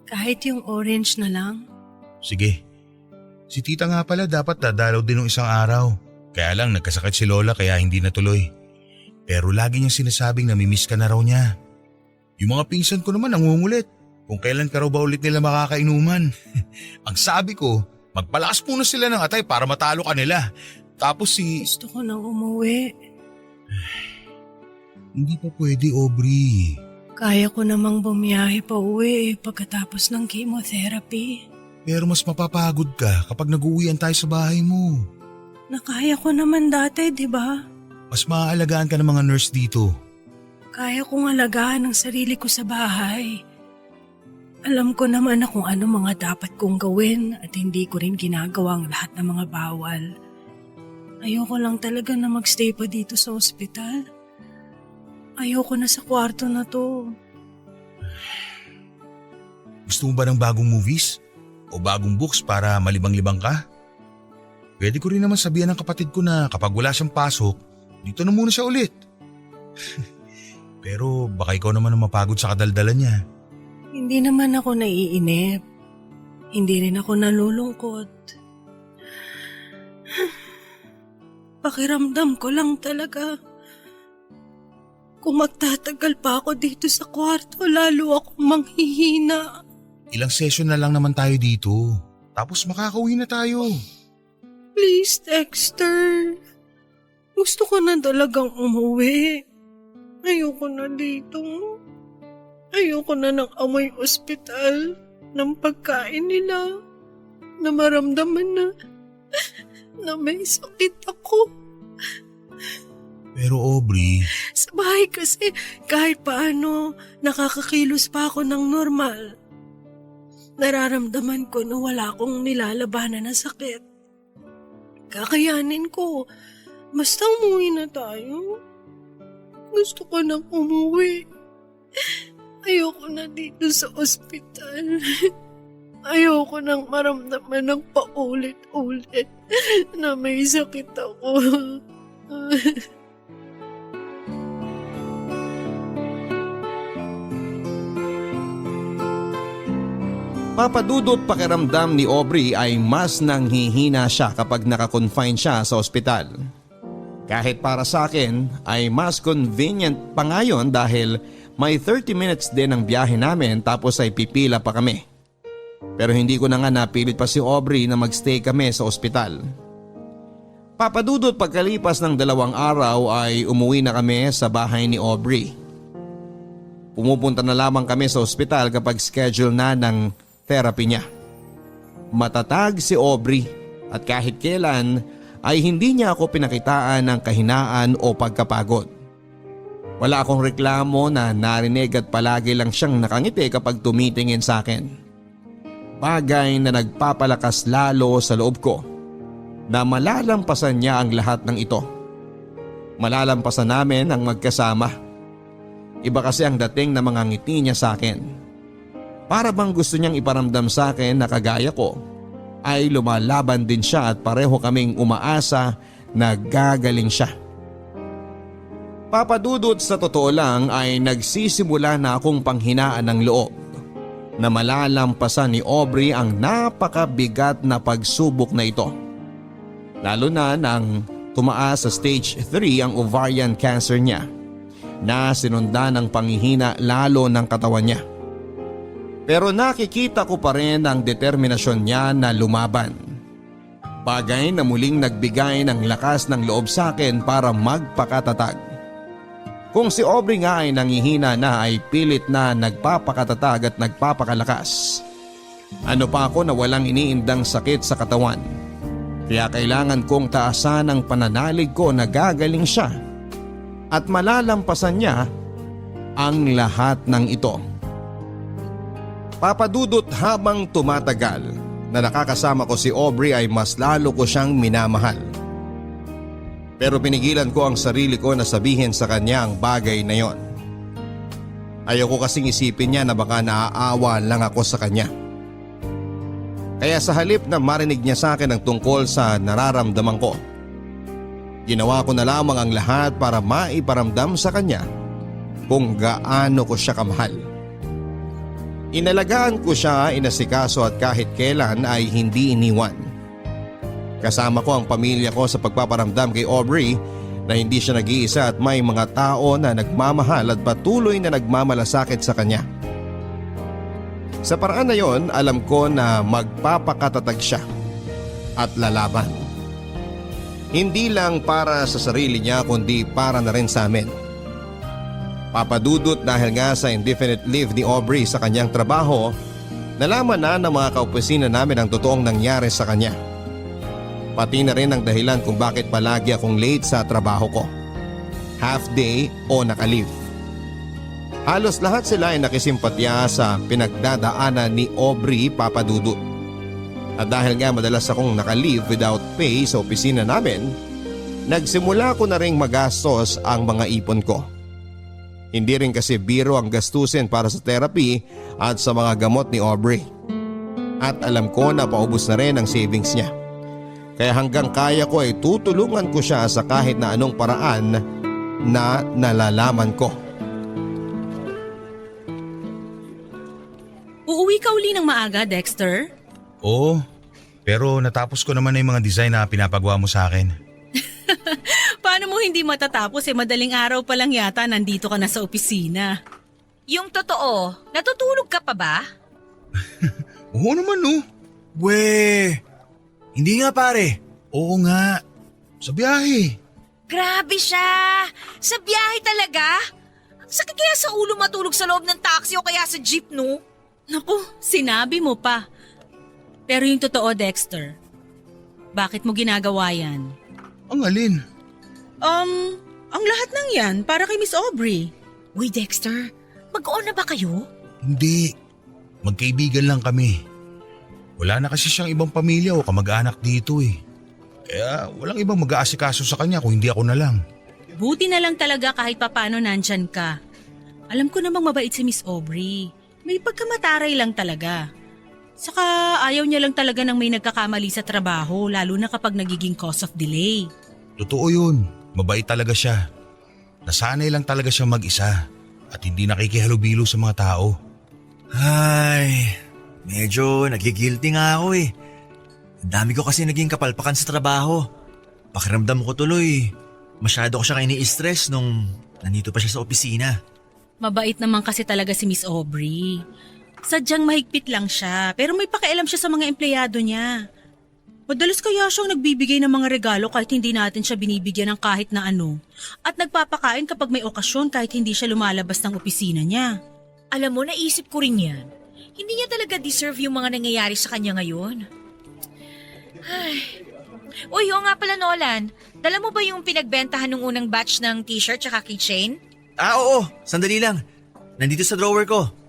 Kahit yung orange na lang. Sige. Si tita nga pala dapat dadalaw din ng isang araw. Kaya lang nagkasakit si Lola kaya hindi natuloy. Pero lagi niyang sinasabing namimiss ka na raw niya. Yung mga pinsan ko naman nangungulit kung kailan ka raw ba ulit nila makakainuman. Ang sabi ko, magpalakas muna sila ng atay para matalo ka nila. Tapos Gusto ko nang umuwi. Hindi pa pwede, Aubrey. Kaya ko namang bumiyahe pa uwi pagkatapos ng chemotherapy. Pero mas mapapagod ka kapag nag-uwian tayo sa bahay mo. Nakaya ko naman dati, di ba? Mas maaalagaan ka ng mga nurse dito. Kaya kong alagaan ang sarili ko sa bahay. Alam ko naman na kung ano mga dapat kong gawin at hindi ko rin ginagawa ang lahat ng mga bawal. Ayoko lang talaga na magstay pa dito sa ospital. Ayoko na sa kwarto na to. Gusto mo ba ng bagong movies? O bagong books para malibang-libang ka? Pwede ko rin naman sabihan ng kapatid ko na kapag wala siyang pasok, dito na muna siya ulit. Pero baka ikaw naman ang mapagod sa kadaldalan niya. Hindi naman ako naiinip. Hindi rin ako nalulungkot. Pakiramdam ko lang talaga. Kung magtatagal pa ako dito sa kwarto, lalo akong manghihina. Ilang session na lang naman tayo dito. Tapos makakauwi na tayo. Please, Dexter. Gusto ko na talagang umuwi. Ayoko na dito. Ayoko na ng amoy ospital, ng pagkain nila. na maramdaman na may sakit ako. Pero Aubrey, Sa bahay kasi kahit paano nakakakilos pa ako ng normal. Nararamdaman ko na wala akong nilalabanan na sakit. Kakayanin ko. Basta umuwi na tayo. Gusto ko nang umuwi. Ayoko na dito sa ospital. Ayoko nang maramdaman ng paulit-ulit na may sakit ako. Papadudot pakiramdam ni Aubrey ay mas nanghihina siya kapag nakakonfine siya sa ospital. Kahit para sa akin ay mas convenient pa ngayon dahil may 30 minutes din ang biyahe namin tapos ay pipila pa kami. Pero hindi ko na nga napilit pa si Aubrey na magstay kami sa ospital. Papadudot pagkalipas ng 2 araw ay umuwi na kami sa bahay ni Aubrey. Pumupunta na lamang kami sa ospital kapag schedule na ng therapy niya. Matatag si Aubrey at kahit kailan ay hindi niya ako pinakitaan ng kahinaan o pagkapagod. Wala akong reklamo na narinig at palagi lang siyang nakangiti kapag tumitingin sa akin. Bagay na nagpapalakas lalo sa loob ko na malalampasan niya ang lahat ng ito. Malalampasan namin ang magkasama. Iba kasi ang dating na mga ngiti niya sa akin. Para bang gusto niyang iparamdam sa akin na kagaya ko ay lumalaban din siya at pareho kaming umaasa na gagaling siya. Papadudot sa totoo lang ay nagsisimula na akong panghinaan ng loob na malalampasan ni Aubrey ang napakabigat na pagsubok na ito. Lalo na nang tumaas sa stage 3 ang ovarian cancer niya na sinundan ng panghihina lalo ng katawan niya. Pero nakikita ko pa rin ang determinasyon niya na lumaban. Bagay na muling nagbigay ng lakas ng loob sa akin para magpakatatag. Kung si Aubrey nga ay nangihina na ay pilit na nagpapakatatag at nagpapakalakas. Ano pa ako na walang iniindang sakit sa katawan. Kaya kailangan kong taasan ang pananalig ko na gagaling siya at malalampasan niya ang lahat ng ito. Papadudot habang tumatagal na nakakasama ko si Aubrey ay mas lalo ko siyang minamahal. Pero pinigilan ko ang sarili ko na sabihin sa kanya ang bagay na yon. Ayoko kasing isipin niya na baka naaawa lang ako sa kanya. Kaya sa halip na marinig niya sa akin ang tungkol sa nararamdaman ko, ginawa ko na lamang ang lahat para maiparamdam sa kanya kung gaano ko siya kamahal. Inalagaan ko siya, inasikaso at kahit kailan ay hindi iniwan. Kasama ko ang pamilya ko sa pagpaparamdam kay Aubrey na hindi siya nag-iisa at may mga tao na nagmamahal at patuloy na nagmamalasakit sa kanya. Sa paraan na yon, alam ko na magpapakatatag siya at lalaban. Hindi lang para sa sarili niya kundi para na rin sa amin. Papadudot dahil nga sa indefinite leave ni Aubrey sa kanyang trabaho, nalaman na ng mga kaopisina namin ang totoong nangyari sa kanya. Pati na rin ang dahilan kung bakit palagi akong late sa trabaho ko. Half day o naka-leave. Halos lahat sila ay nakisimpatya sa pinagdadaanan ni Aubrey, Papadudot. At dahil nga madalas akong naka-leave without pay sa opisina namin, nagsimula ko na ring magastos ang mga ipon ko. Hindi rin kasi biro ang gastusin para sa therapy at sa mga gamot ni Aubrey. At alam ko na paubos na rin ang savings niya. Kaya hanggang kaya ko ay tutulungan ko siya sa kahit na anong paraan na nalalaman ko. Uuwi ka uli ng maaga, Dexter? oo, pero natapos ko naman na yung mga design na pinapagawa mo sa akin. Paano mo hindi matatapos madaling araw pa lang yata nandito ka na sa opisina? Yung totoo, natutulog ka pa ba? Oo naman no. We, hindi nga pare. Oo nga, sa biyahe. Grabe siya! Sa biyahe talaga? Ang sakit kaya sa ulo matulog sa loob ng taxi o kaya sa jeep, no? Naku, sinabi mo pa. Pero yung totoo, Dexter, bakit mo ginagawa yan? Ang alin? Ang lahat ng yan para kay Miss Aubrey. Uy, Dexter, mag-on na ba kayo? Hindi. Magkaibigan lang kami. Wala na kasi siyang ibang pamilya o kamag-anak dito eh. Kaya walang ibang mag-aasikaso sa kanya kung hindi ako na lang. Buti na lang talaga kahit papano nandyan ka. Alam ko namang mabait si Miss Aubrey. May pagkamataray lang talaga. Saka ayaw niya lang talaga ng may nagkakamali sa trabaho lalo na kapag nagiging cause of delay. Totoo yun. Mabait talaga siya. Nasanay lang talaga siya mag-isa at hindi nakikihalubilo sa mga tao. Ay, medyo nagigilty nga ako eh. Ang dami ko kasi naging kapalpakan sa trabaho. Pakiramdam ko tuloy, masyado ko siya ini-stress nung nandito pa siya sa opisina. Mabait naman kasi talaga si Miss Aubrey. Sadyang mahigpit lang siya pero may pakialam siya sa mga empleyado niya. Madalas kaya siyang nagbibigay ng mga regalo kahit hindi natin siya binibigyan ng kahit na ano. At nagpapakain kapag may okasyon kahit hindi siya lumalabas ng opisina niya. Alam mo, naisip ko rin yan. Hindi niya talaga deserve yung mga nangyayari sa kanya ngayon. Ay. Uy, oo nga pala, Nolan. Dala mo ba yung pinagbentahan ng unang batch ng t-shirt tsaka keychain? Oo, sandali lang. Nandito sa drawer ko.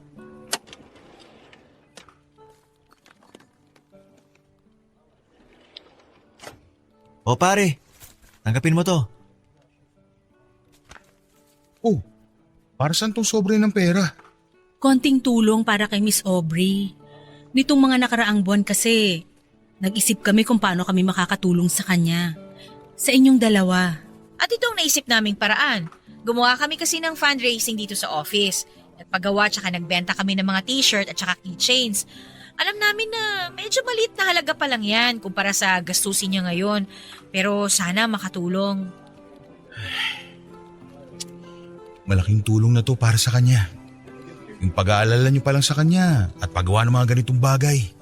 O pare, tanggapin mo to. Oh, para saan tong sobre ng pera? Konting tulong para kay Miss Aubrey. Nitong mga nakaraang buwan kasi, nag-isip kami kung paano kami makakatulong sa kanya. Sa inyong dalawa. At itong naisip naming paraan. Gumawa kami kasi ng fundraising dito sa office. Nagpagawa tsaka nagbenta kami ng mga t-shirt at tsaka keychains. Alam namin na medyo maliit na halaga pa lang yan kumpara sa gastusin niya ngayon. Pero sana makatulong. Malaking tulong na to para sa kanya. Yung pag-aalala niyo pa lang sa kanya at paggawa ng mga ganitong bagay.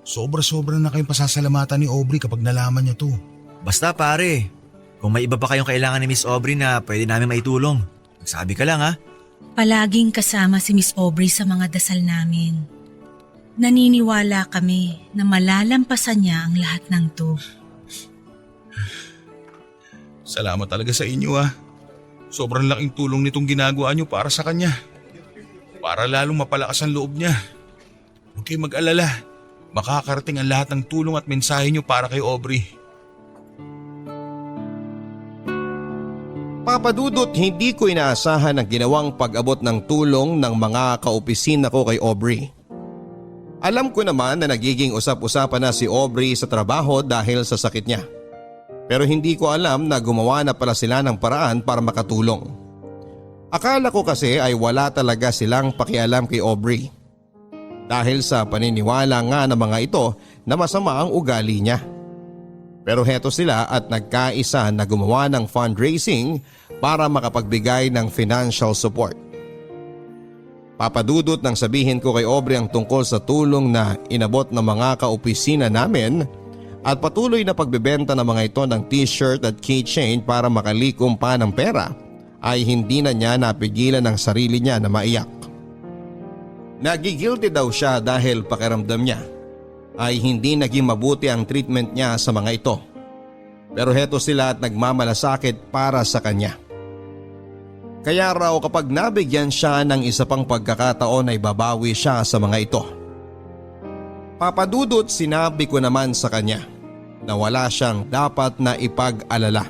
Sobra-sobra na kayong pasasalamatan ni Aubrey kapag nalaman niya to. Basta pare, kung may iba pa kayong kailangan ni Miss Aubrey na pwede namin maitulong, magsabi ka lang ha. Palaging kasama si Miss Aubrey sa mga dasal namin. Naniniwala kami na malalampasan niya ang lahat ng to. Salamat talaga sa inyo ah. Sobrang laking tulong nitong ginagawa niyo para sa kanya. Para lalong mapalakas ang loob niya. Huwag kayong mag-alala. Makakarating ang lahat ng tulong at mensahe niyo para kay Aubrey. Papadudot, hindi ko inaasahan ang ginawang pag-abot ng tulong ng mga kaopisina ko kay Aubrey. Alam ko naman na nagiging usap-usapan na si Aubrey sa trabaho dahil sa sakit niya. Pero hindi ko alam na gumawa na pala sila ng paraan para makatulong. Akala ko kasi ay wala talaga silang pakialam kay Aubrey. Dahil sa paniniwala nga ng mga ito na masama ang ugali niya. Pero heto sila at nagkaisa na gumawa ng fundraising para makapagbigay ng financial support. Papadudot nang sabihin ko kay Aubrey ang tungkol sa tulong na inabot ng mga kaopisina namin at patuloy na pagbebenta ng mga ito ng t-shirt at keychain para makalikom pa ng pera ay hindi na niya napigilan ang sarili niya na maiyak. Nagigilty daw siya dahil pakiramdam niya ay hindi naging mabuti ang treatment niya sa mga ito. Pero heto sila at nagmamalasakit para sa kanya. Kaya raw kapag nabigyan siya ng isa pang pagkakataon ay babawi siya sa mga ito. Papadudot, sinabi ko naman sa kanya na wala siyang dapat na ipag-alala.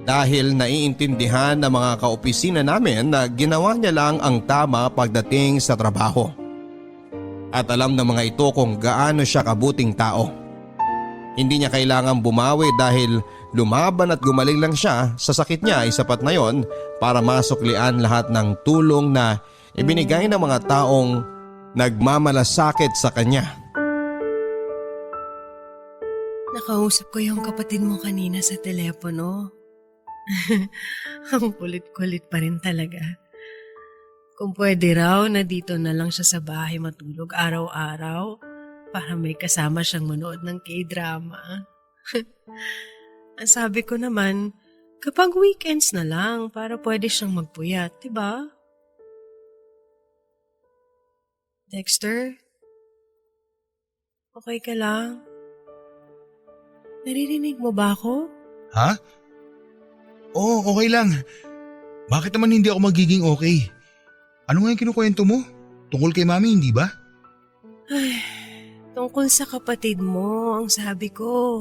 Dahil naiintindihan ng mga kaopisina namin na ginawa niya lang ang tama pagdating sa trabaho. At alam ng mga ito kung gaano siya kabuting tao. Hindi niya kailangang bumawi dahil lumaban at gumaling lang siya sa sakit niya ay sapat na yon para masuklian lahat ng tulong na ibinigay ng mga taong nagmamalasakit sa kanya. Nakausap ko yung kapatid mo kanina sa telepono. Ang kulit-kulit pa rin talaga. Kung pwede raw na dito na lang siya sa bahay matulog araw-araw para may kasama siyang manood ng K-drama. Ang sabi ko naman, kapag weekends na lang para pwede siyang magpuyat, diba? Dexter? Okay ka lang? Naririnig mo ba ako? Ha? Oo, okay lang. Bakit naman hindi ako magiging okay? Ano nga yung kinukwento mo? Tungkol kay mami, hindi ba? Ay, tungkol sa kapatid mo, ang sabi ko.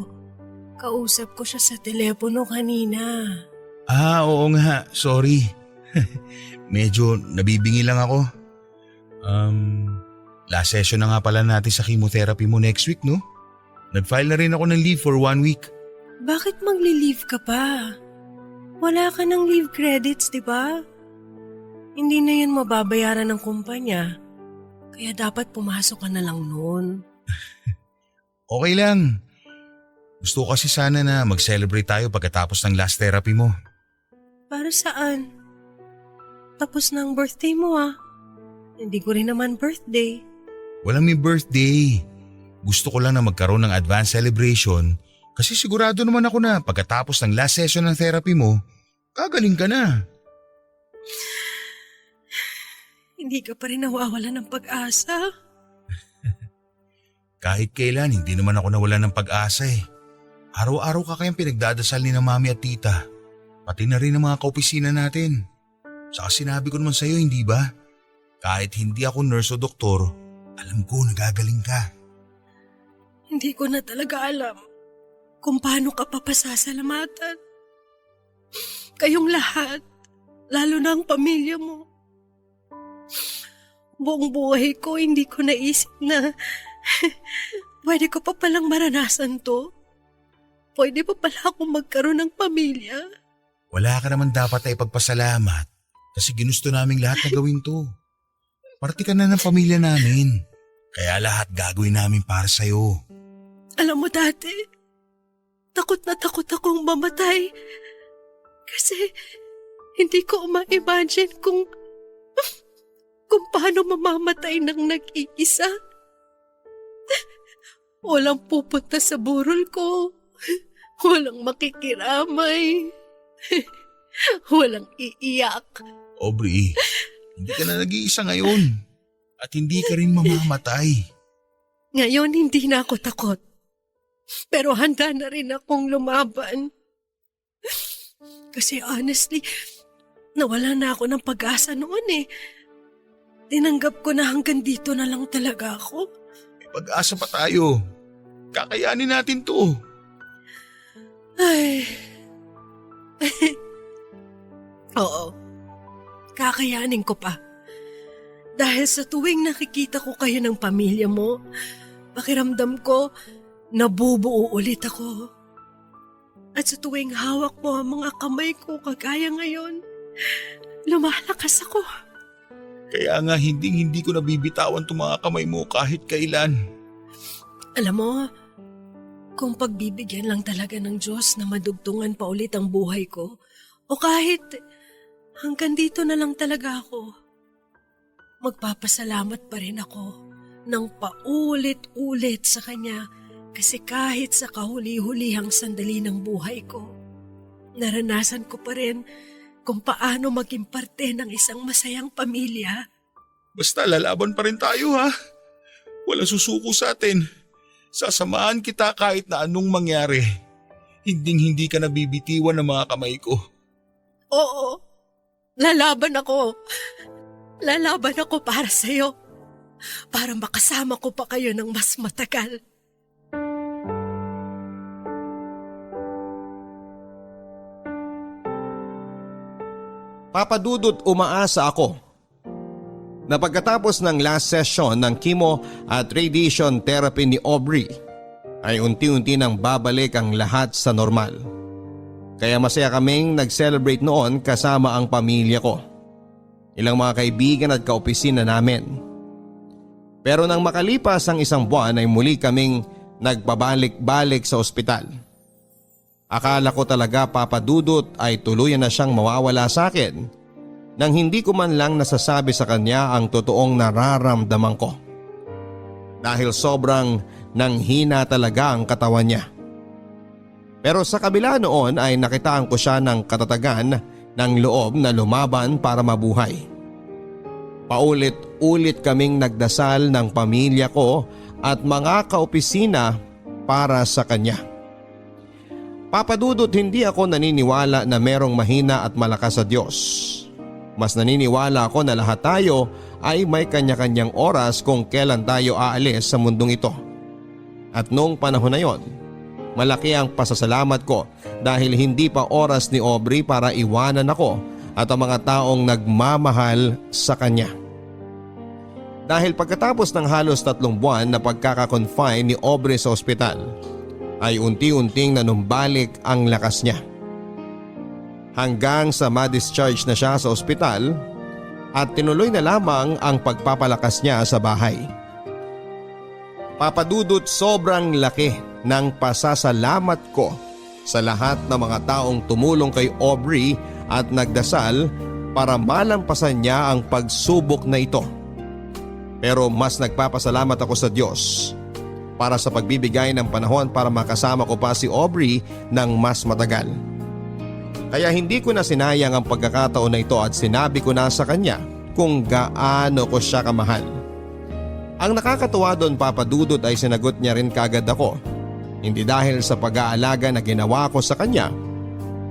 Kausap ko siya sa telepono kanina. Oo nga. Sorry. Medyo nabibingi lang ako. Last session na nga pala natin sa chemotherapy mo next week, no? Nag-file na rin ako ng leave for 1 week. Bakit magli-leave ka pa? Wala ka ng leave credits, di ba? Hindi na yan mababayaran ng kumpanya. Kaya dapat pumasok ka na lang noon. Okay lang. Gusto ko kasi sana na mag-celebrate tayo pagkatapos ng last therapy mo. Para saan? Tapos ng birthday mo ah. Hindi ko rin naman birthday. Walang may birthday. Gusto ko lang na magkaroon ng advance celebration kasi sigurado naman ako na pagkatapos ng last session ng therapy mo, kagaling ka na. Hindi ka pa rin nawawala ng pag-asa. Kahit kailan, hindi naman ako nawala ng pag-asa eh. Araw-araw ka kayang pinagdadasal ni na mami at tita. Pati na rin ang mga kaopisina natin. Saka sinabi ko naman sa'yo, hindi ba? Kahit hindi ako nurse o doktor, alam ko nagagaling ka. Hindi ko na talaga alam kung paano ka papasasalamatan. Kayong lahat, lalo na ang pamilya mo. Buong buhay ko, hindi ko naisip na pwede ko pa palang maranasan to. Pwede pa pala akong magkaroon ng pamilya. Wala ka naman dapat na ipagpasalamat kasi ginusto naming lahat na gawin to. Parte ka na ng pamilya namin. Kaya lahat gagawin namin para sa'yo. Alam mo dati, takot na takot akong mamatay. Kasi hindi ko ma-imagine kung paano mamamatay ng nag-iisa. Walang pupunta sa burol ko. Walang makikiramay. Walang iiyak. Aubrey, hindi ka na nag-iisa ngayon. At hindi ka rin mamamatay. Ngayon hindi na ako takot. Pero handa na rin akong lumaban. Kasi honestly, nawala na ako ng pag-asa noon eh. Tinanggap ko na hanggang dito na lang talaga ako. May pag-asa pa tayo. Kakayanin natin to. Ay. Oo. Kakayanin ko pa. Dahil sa tuwing nakikita ko kayo ng pamilya mo, pakiramdam ko, nabubuo ulit ako. At sa tuwing hawak mo ang mga kamay ko kagaya ngayon, lumalakas ako. Kaya nga hindi ko nabibitawan itong mga kamay mo kahit kailan. Alam mo, kung pagbibigyan lang talaga ng Diyos na madugtungan pa ulit ang buhay ko, o kahit hanggang dito na lang talaga ako, magpapasalamat pa rin ako ng paulit-ulit sa Kanya kasi kahit sa kahuli-hulihang sandali ng buhay ko, naranasan ko pa rin kung paano maging parte ng isang masayang pamilya. Basta lalaban pa rin tayo ha. Walang susuko sa atin. Sasamahan kita kahit na anong mangyari. Hinding-hindi ka nabibitiwan ng mga kamay ko. Oo, lalaban ako. Lalaban ako para sa'yo. Para makasama ko pa kayo ng mas matagal. Papadudot umaasa ako na pagkatapos ng last session ng chemo at radiation therapy ni Aubrey ay unti-unti nang babalik ang lahat sa normal. Kaya masaya kaming nag-celebrate noon kasama ang pamilya ko, ilang mga kaibigan at kaopisina namin. Pero nang makalipas ang isang buwan ay muli kaming nagpabalik-balik sa ospital. Akala ko talaga papadudot ay tuluyan na siyang mawawala sa akin nang hindi ko man lang nasasabi sa kanya ang totoong nararamdaman ko. Dahil sobrang nanghina talaga ang katawan niya. Pero sa kabila noon ay nakitaan ko siya ng katatagan ng loob na lumaban para mabuhay. Paulit-ulit kaming nagdasal ng pamilya ko at mga kaopisina para sa kanya. Papa Dudut, hindi ako naniniwala na merong mahina at malakas sa Diyos. Mas naniniwala ako na lahat tayo ay may kanya-kanyang oras kung kailan tayo aalis sa mundong ito. At noong panahon na yon, malaki ang pasasalamat ko dahil hindi pa oras ni Aubrey para iwanan ako at ang mga taong nagmamahal sa kanya. Dahil pagkatapos ng halos 3 buwan na pagkakakonfine ni Aubrey sa ospital, ay unti-unting nanumbalik ang lakas niya. Hanggang sa ma-discharge na siya sa ospital at tinuloy na lamang ang pagpapalakas niya sa bahay. Papa Dudut, sobrang laki ng pasasalamat ko sa lahat ng mga taong tumulong kay Aubrey at nagdasal para malampasan niya ang pagsubok na ito. Pero mas nagpapasalamat ako sa Diyos para sa pagbibigay ng panahon para makasama ko pa si Aubrey ng mas matagal. Kaya hindi ko na sinayang ang pagkakataon na ito at sinabi ko na sa kanya kung gaano ko siya kamahal. Ang nakakatuwa doon, Papa Dudut, ay sinagot niya rin kagad ako. Hindi dahil sa pag-aalaga na ginawa ko sa kanya,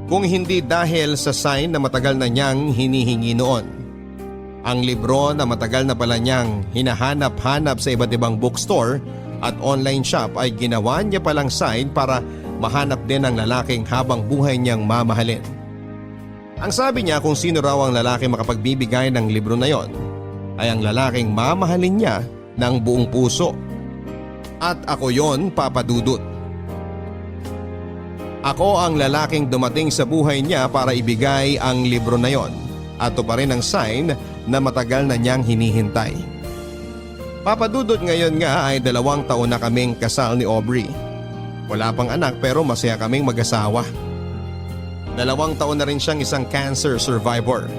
kung hindi dahil sa sign na matagal na niyang hinihingi noon. Ang libro na matagal na pala niyang hinahanap-hanap sa iba't ibang bookstore at online shop ay ginawa niya palang sign para mahanap din ang lalaking habang buhay niyang mamahalin. Ang sabi niya, kung sino raw ang lalaki makapagbibigay ng libro na yon, ay ang lalaking mamahalin niya ng buong puso. At ako yon, Papa Dudut. Ako ang lalaking dumating sa buhay niya para ibigay ang libro na yon. At ito pa rin ang sign na matagal na niyang hinihintay. Papa Dudut, ngayon nga ay 2 taon na kaming kasal ni Aubrey. Wala pang anak pero masaya kaming mag-asawa. 2 taon na rin siyang isang cancer survivor.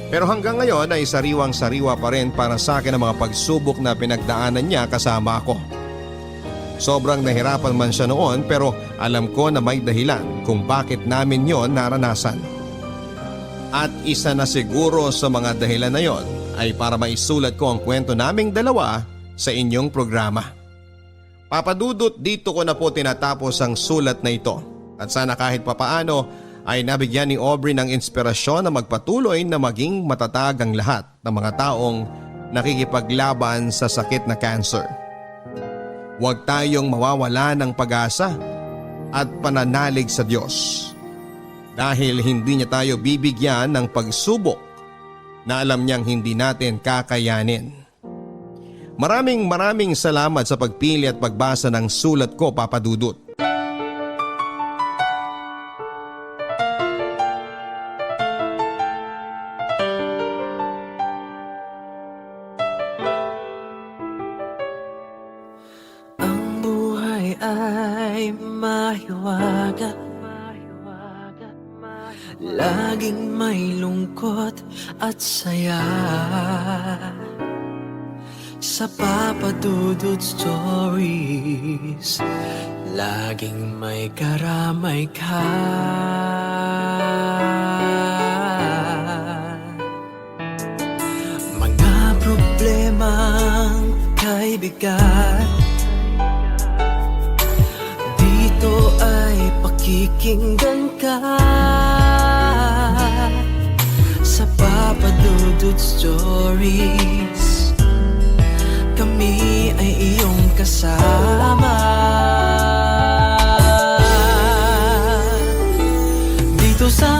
Pero hanggang ngayon ay sariwang-sariwa pa rin para sa akin ang mga pagsubok na pinagdaanan niya kasama ako. Sobrang nahirapan man siya noon pero alam ko na may dahilan kung bakit namin yon naranasan. At isa na siguro sa mga dahilan na yon ay para maisulat ko ang kwento naming dalawa sa inyong programa. Papa Dudut, dito ko na po tinatapos ang sulat na ito at sana kahit papaano ay nabigyan ni Aubrey ng inspirasyon na magpatuloy na maging matatag ang lahat ng mga taong nakikipaglaban sa sakit na cancer. Huwag tayong mawawala ng pag-asa at pananalig sa Diyos. Dahil hindi niya tayo bibigyan ng pagsubok na alam niyang hindi natin kakayanin. Maraming salamat sa pagpili at pagbasa ng sulat ko, Papa Dudut. Ang buhay ay mahiwaga, laging may lungkot at saya. Sa Papa Dudut Stories, laging may karamay ka. Mga problemang kay bigat, dito ay pakikinggan ka. Sa Papa Dudut Stories, kami ay iyong kasama. Dito sa